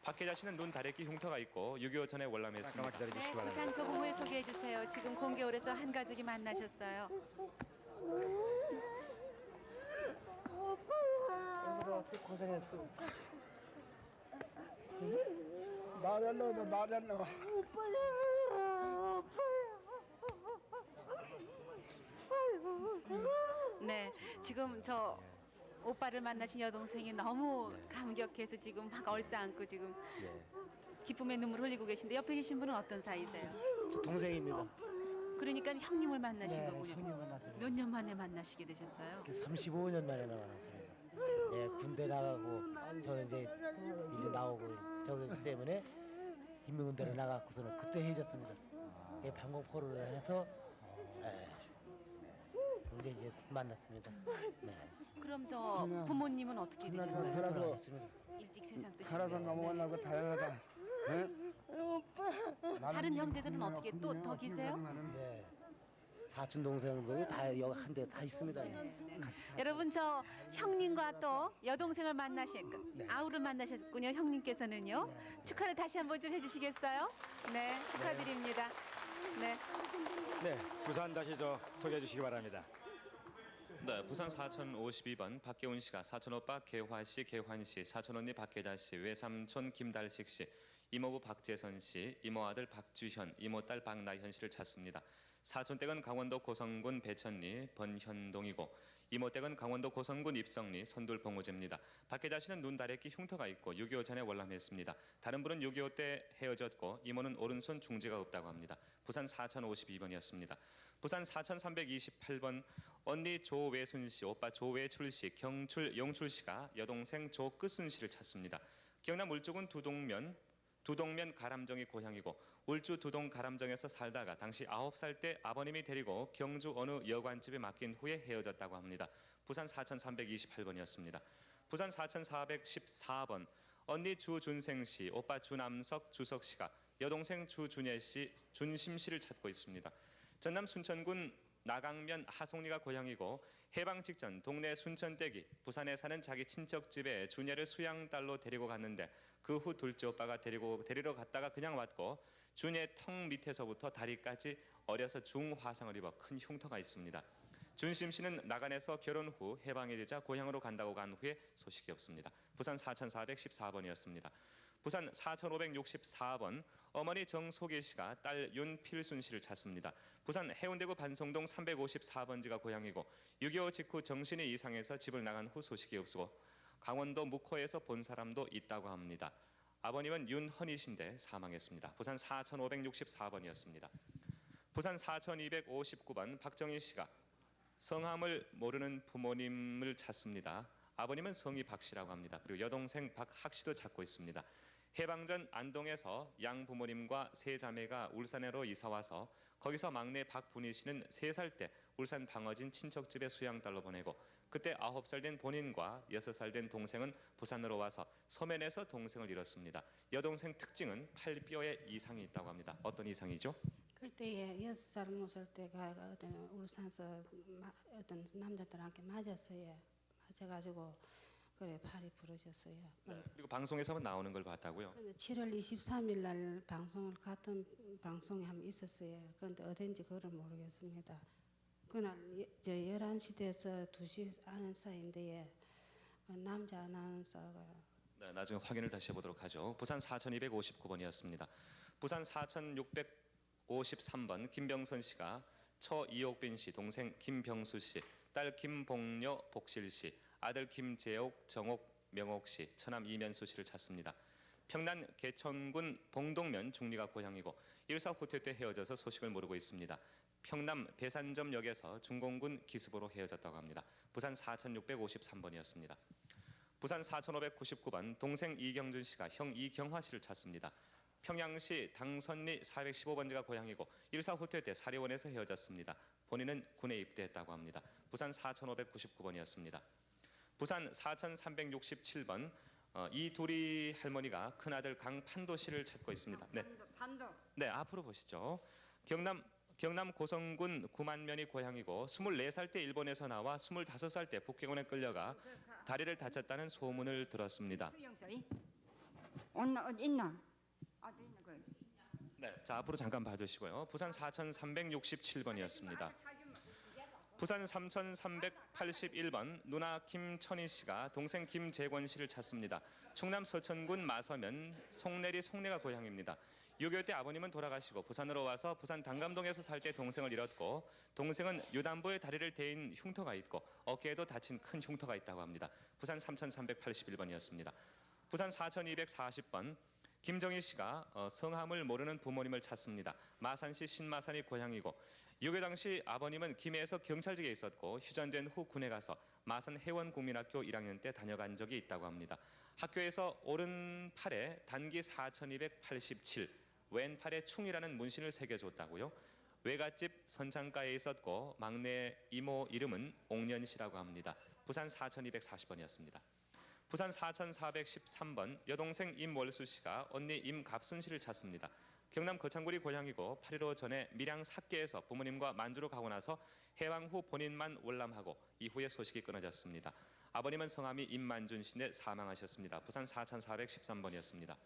박계자 씨는 눈 다래끼 흉터가 있고 6.25 전에 월남했습니다. 네, 부산 조금 후에 소개해 주세요. 지금 공개홀에서 한 가족이 만나셨어요. 고생했어. 말이 안 나와, 말이 안 나와. 네, 지금 저 오빠를 만나신 여동생이 너무 감격해서 지금 막 얼싸안고 지금 기쁨의 눈물 흘리고 계신데 옆에 계신 분은 어떤 사이세요? 저 동생입니다. 그러니까 형님을 만나신 네, 거군요. 형님 만났어요. 몇 년 만에 만나시게 되셨어요? 35년 만에 만났습니다. 예, 군대 나가고 저는 이제 일이 나오고 저기 때문에 인민군대로 나가고서는 그때 헤어졌습니다. 예, 방공포를 해서 이제 만났습니다. 네. 그럼 저 부모님은 어떻게 되셨어요? 돌아가셨습니다. 일찍 세상 살아서 뜨시고요. 넘어가려고 다행하다. 다른 형제들은 어떻게 또 더 기세요? 네. 사촌 동생들이 다 여기 한 대 다 있습니다. 여러분 저 형님과 또 여동생을 아우를 만나셨군요. 형님께서는요. 축하를 다시 한번 좀 해주시겠어요? 네, 축하드립니다. 네. 네, 부산 다시 소개해 주시기 바랍니다. 네, 부산 4052번 박계훈 씨가 사촌오빠 계화 씨, 계환 씨, 사촌언니 박계자 씨, 외삼촌 김달식 씨, 이모부 박재선 씨, 이모 아들 박쥐현, 이모 딸 박나현 씨를 찾습니다. 사촌댁은 강원도 고성군 배천리 번현동이고 이모댁은 강원도 고성군 입성리 선둘봉우제입니다. 박계자 씨는 눈 다래끼 흉터가 있고 6.25 전에 월남했습니다. 다른 분은 6.25 때 헤어졌고 이모는 오른손 중지가 없다고 합니다. 부산 4052번이었습니다. 부산 4328번 언니 조외순 씨, 오빠 조외출 씨, 경출 영출 씨가 여동생 조끝순 씨를 찾습니다. 경남 울주군 두동면 가람정이 고향이고 울주 두동 가람정에서 살다가 당시 9살 때 아버님이 데리고 경주 어느 여관집에 맡긴 후에 헤어졌다고 합니다. 부산 4328번이었습니다. 부산 4414번 언니 주준생 씨, 오빠 주남석, 주석 씨가 여동생 주준예 씨, 준심 씨를 찾고 있습니다. 전남 순천군 나강면 하송리가 고향이고 해방 직전 동네 순천댁이 부산에 사는 자기 친척 집에 준예를 수양딸로 데리고 갔는데 그 후 둘째 오빠가 데리러 갔다가 그냥 왔고 준예 턱 밑에서부터 다리까지 어려서 중화상을 입어 큰 흉터가 있습니다. 준심 씨는 나간에서 결혼 후 해방이 되자 고향으로 간다고 간 후에 소식이 없습니다. 부산 4414번이었습니다. 부산 4564번 어머니 정소계 씨가 딸 윤필순 씨를 찾습니다. 부산 해운대구 반송동 354번지가 고향이고 6.25 직후 정신이 이상해서 집을 나간 후 소식이 없고 강원도 묵호에서 본 사람도 있다고 합니다. 아버님은 윤헌이신데 사망했습니다. 부산 4564번이었습니다. 부산 4259번 박정희 씨가 성함을 모르는 부모님을 찾습니다. 아버님은 성이 박 씨라고 합니다. 그리고 여동생 박학 씨도 찾고 있습니다. 해방 전 안동에서 양 부모님과 세 자매가 울산으로 이사 와서 거기서 막내 박분희 씨는 3살 때 울산 방어진 친척집에 수양딸로 보내고 그때 9살 된 본인과 6살 된 동생은 부산으로 와서 서면에서 동생을 잃었습니다. 여동생 특징은 팔뼈에 이상이 있다고 합니다. 어떤 이상이죠? 그때에 6살 먹을 때가 어떤 울산서 어떤 남자들한테 맞았어요. 맞아가지고 그래 팔이 부러졌어요. 그리고 방송에서만 나오는 걸 봤다고요? 근데 7월 23일 날 방송을 같은 방송에 한번 있었어요. 그런데 어딘지 그걸 모르겠습니다. 그날 저 11시 돼서 2시 아는 사이인데 그 남자 아나운서가 네, 나중에 확인을 다시 해보도록 하죠. 부산 4259번이었습니다. 부산 4653번 김병선 씨가 처 이옥빈 씨, 동생 김병수 씨, 딸 김봉녀 복실 씨, 아들 김재옥, 정옥, 명옥 씨, 처남 이면수 씨를 찾습니다. 평남 개천군 봉동면 중리가 고향이고 일사 후퇴 때 헤어져서 소식을 모르고 있습니다. 평남 배산점역에서 중공군 기습으로 헤어졌다고 합니다. 부산 4653번이었습니다. 부산 4599번 동생 이경준 씨가 형 이경화 씨를 찾습니다. 평양시 당선리 415번지가 고향이고 일사 후퇴 때 사리원에서 헤어졌습니다. 본인은 군에 입대했다고 합니다. 부산 4599번이었습니다. 부산 4367번 이도리 할머니가 큰아들 강판도 씨를 찾고 있습니다. 네, 네 앞으로 보시죠. 경남 고성군 구만면이 고향이고 24살 때 일본에서 나와 25살 때 북경원에 끌려가 다리를 다쳤다는 소문을 들었습니다. 네, 자 앞으로 잠깐 봐주시고요. 부산 4367번이었습니다. 부산 3381번 누나 김천희 씨가 동생 김재권 씨를 찾습니다. 충남 서천군 마서면 송내리 송내가 고향입니다. 6.25 때 아버님은 돌아가시고 부산으로 와서 부산 당감동에서 살 때 동생을 잃었고 동생은 유담보에 다리를 대인 흉터가 있고 어깨에도 다친 큰 흉터가 있다고 합니다. 부산 3381번이었습니다. 부산 4240번 김정희 씨가 성함을 모르는 부모님을 찾습니다. 마산시 신마산이 고향이고 6.25 당시 아버님은 김해에서 경찰직에 있었고 휴전된 후 군에 가서 마산 해원국민학교 1학년 때 다녀간 적이 있다고 합니다. 학교에서 오른팔에 단기 4287, 왼팔에 충이라는 문신을 새겨줬다고요. 외갓집 선창가에 있었고 막내 이모 이름은 옥년 씨라고 합니다. 부산 4240번이었습니다. 부산 4413번 여동생 임월수 씨가 언니 임갑순 씨를 찾습니다. 경남 거창군이 고향이고 8.15 전에 밀양 삭계에서 부모님과 만주로 가고 나서 해방 후 본인만 월남하고 이후에 소식이 끊어졌습니다. 아버님은 성함이 임만준 씨인데 사망하셨습니다. 부산 4413번이었습니다.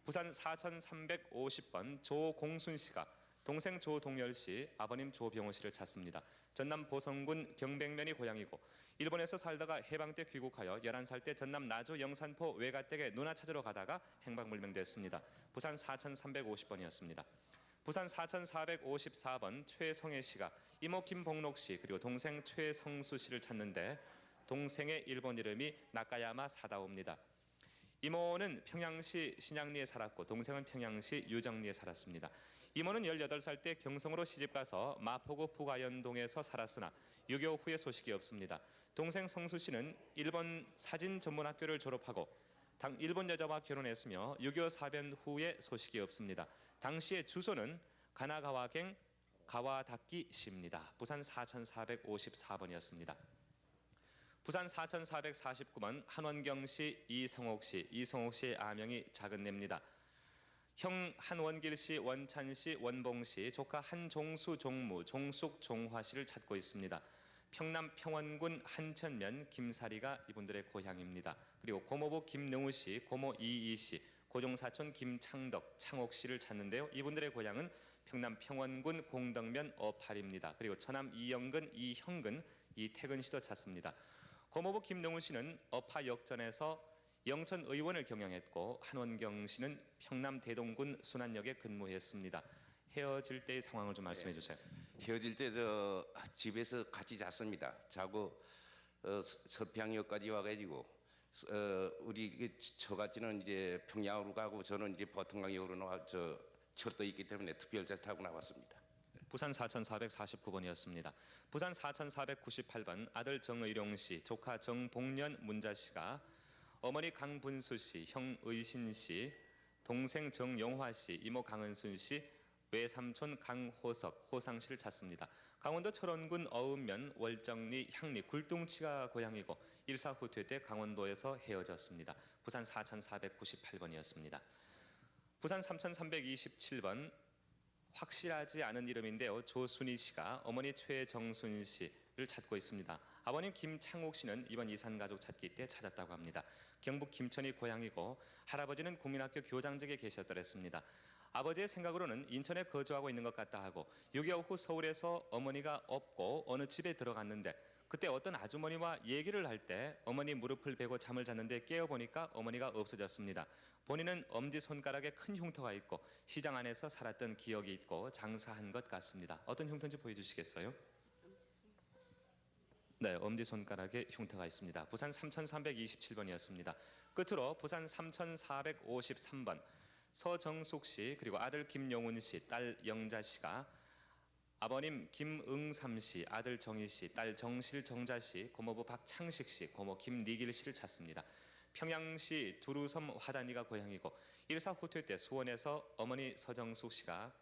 부산 4350번 조공순 씨가 동생 조동열 씨, 아버님 조병호 씨를 찾습니다. 전남 보성군 경백면이 고향이고 일본에서 살다가 해방 때 귀국하여 11살 때 전남 나주 영산포 외가댁에 누나 찾으러 가다가 행방불명됐습니다. 부산 4350번이었습니다. 부산 4454번 최성애 씨가 이모 김봉록 씨 그리고 동생 최성수 씨를 찾는데 동생의 일본 이름이 나카야마 사다오입니다. 이모는 평양시 신양리에 살았고 동생은 평양시 유정리에 살았습니다. 이모는 18살 때 경성으로 시집가서 마포구 북아현동에서 살았으나 6.25 후에 소식이 없습니다. 동생 성수 씨는 일본 사진전문학교를 졸업하고 일본 여자와 결혼했으며 6.25 사변 후에 소식이 없습니다. 당시의 주소는 가나가와경 가와다키 시입니다. 부산 4454번이었습니다. 부산 4449번 한원경시 이성옥씨, 이성옥씨의 아명이 작은내입니다. 형 한원길씨, 원찬씨, 원봉씨, 조카 한종수, 종무, 종숙, 종화씨를 찾고 있습니다. 평남 평원군 한천면 김사리가 이분들의 고향입니다. 그리고 고모부 김능우씨, 고모 이이씨, 고종사촌 김창덕, 창옥씨를 찾는데요. 이분들의 고향은 평남 평원군 공덕면 어팔입니다. 그리고 처남 이영근, 이형근, 이태근씨도 찾습니다. 고모부 김능우 씨는 어파 역전에서 영천 의원을 경영했고 한원경 씨는 평남 대동군 순안역에 근무했습니다. 헤어질 때의 상황을 좀 말씀해 주세요. 헤어질 때 저 집에서 같이 잤습니다. 자고 서평역까지 와가지고 우리 저같이는 이제 평양으로 가고 저는 이제 보통강역으로 나와 저 철도 있기 때문에 특별차 타고 나왔습니다. 부산 4449번이었습니다. 부산 4498번 아들 정의룡 씨, 조카 정봉년 문자 씨가 어머니 강분수 씨, 형 의신 씨, 동생 정영화 씨, 이모 강은순 씨, 외삼촌 강호석, 호상씨를 찾습니다. 강원도 철원군 어읍면 월정리 향리 굴뚱치가 고향이고 일사후퇴 때 강원도에서 헤어졌습니다. 부산 4498번이었습니다. 부산 3327번 확실하지 않은 이름인데요. 조순희 씨가 어머니 최정순 씨를 찾고 있습니다. 아버님 김창옥 씨는 이번 이산가족 찾기 때 찾았다고 합니다. 경북 김천이 고향이고 할아버지는 국민학교 교장직에 계셨더랬습니다. 아버지의 생각으로는 인천에 거주하고 있는 것 같다 하고 6.25 후 서울에서 어머니가 없고 어느 집에 들어갔는데 그때 어떤 아주머니와 얘기를 할 때 어머니 무릎을 베고 잠을 잤는데 깨어보니까 어머니가 없어졌습니다. 본인은 엄지손가락에 큰 흉터가 있고 시장 안에서 살았던 기억이 있고 장사한 것 같습니다. 어떤 흉터인지 보여주시겠어요? 네, 엄지손가락에 흉터가 있습니다. 부산 3327번이었습니다. 끝으로 부산 3453번 서정숙 씨 그리고 아들 김용훈 씨, 딸 영자 씨가 아버님 김응삼 씨, 아들 정희 씨, 딸 정실 정자 씨, 고모부 박창식 씨, 고모 김니길 씨를 찾습니다. 평양시 두루섬 화단이가 고향이고 일사후퇴 때 수원에서 어머니 서정숙 씨가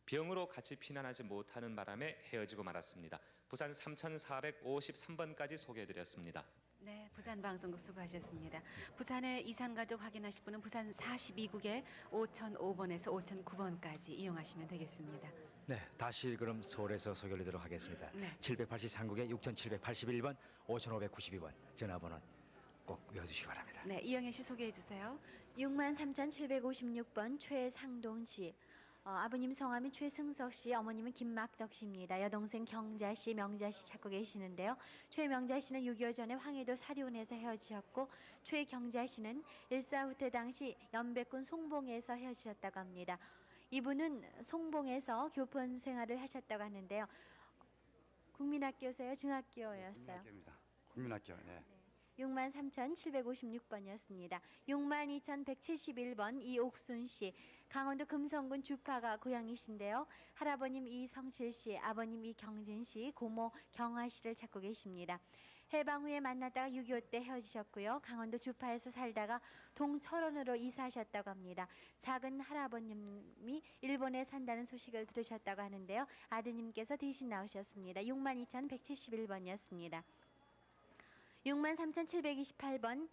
병으로 같이 피난하지 못하는 바람에 헤어지고 말았습니다. 부산 3453번까지 소개해드렸습니다. 네, 부산방송국 수고하셨습니다. 부산의 이산가족 확인하실 분은 부산 42국에 5005번에서 5009번까지 이용하시면 되겠습니다. 네, 다시 그럼 서울에서 소개를 드리도록 하겠습니다. 네. 783국에 6781번, 5592번 전화번호 꼭 외워주시기 바랍니다. 네, 이영애 씨 소개해 주세요. 63,756번 최상동 씨. 아버님 성함이 최승석 씨, 어머님은 김막덕 씨입니다. 여동생 경자 씨, 명자 씨 찾고 계시는데요. 최명자 씨는 6.25 전에 황해도 사리온에서 헤어지셨고 최경자 씨는 일사후퇴 당시 연백군 송봉에서 헤어지셨다고 합니다. 이분은 송봉에서 교포 생활을 하셨다고 하는데요. 국민학교세요? 중학교였어요? 국민학교입니다. 국민학교. 네. 63,756번이었습니다. 62,171번 이옥순 씨, 강원도 금성군 주파가 고향이신데요. 할아버님 이성칠 씨, 아버님 이경진 씨, 고모 경화 씨를 찾고 계십니다. 해방 후에 만났다가 6.25 때 헤어지셨고요. 강원도 주파에서 살다가 동철원으로 이사하셨다고 합니다. 작은 할아버님이 일본에 산다는 소식을 들으셨다고 하는데요. 아드님께서 대신 나오셨습니다. 62,171번이었습니다. 63,728번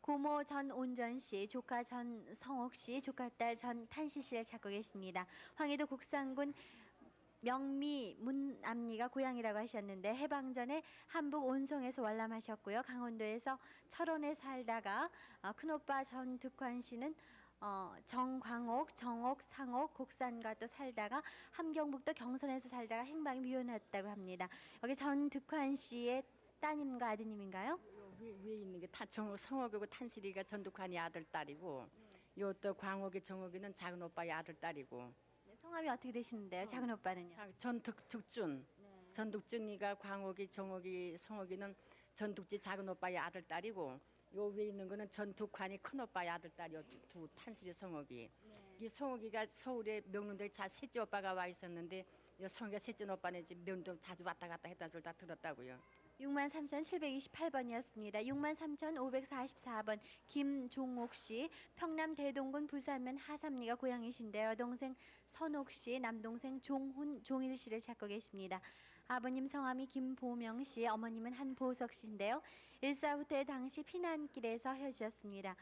고모 전온전 씨, 조카 전성옥 씨, 조카딸 전탄시 씨를 찾고 계십니다. 황해도 곡산군 명미 문암리가 고향이라고 하셨는데 해방 전에 한북 온성에서 월남하셨고요. 강원도에서 철원에 살다가 큰오빠 전득환 씨는 정광옥, 정옥, 상옥, 곡산과 또 살다가 함경북도 경선에서 살다가 행방이 묘연했다고 합니다. 여기 전득환 씨의 따님과 아드님인가요? 위에 있는 게 성옥이고 탄실이가 전득환이 아들 딸이고 요 또 광옥이 정옥이는 작은 오빠의 아들 딸이고. 네, 성함이 어떻게 되시는데요? 작은 오빠는요? 전득준. 전득준이가 광옥이 정옥이 성옥이는 전득지 작은 오빠의 아들 딸이고 요 위에 있는 거는 전득환이 큰 오빠의 아들 딸이요. 두 탄실이 성옥이. 이 성옥이가 서울에 명륜대 셋째 오빠가 와 있었는데 이 성옥이가 셋째 오빠는 지금 명륜대 자주 왔다 갔다 했다는 소리 다 들었다고요. 63,728번이었습니다. 63,544번 김종옥 씨, 평남 대동군 부산면 하삼리가 고향이신데요. 동생 선옥 씨, 남동생 종훈, 종일 씨를 찾고 계십니다. 아버님 성함이 김보명 씨, 어머님은 한보석 씨인데요. 일사후퇴 당시 피난길에서 헤어지셨습니다.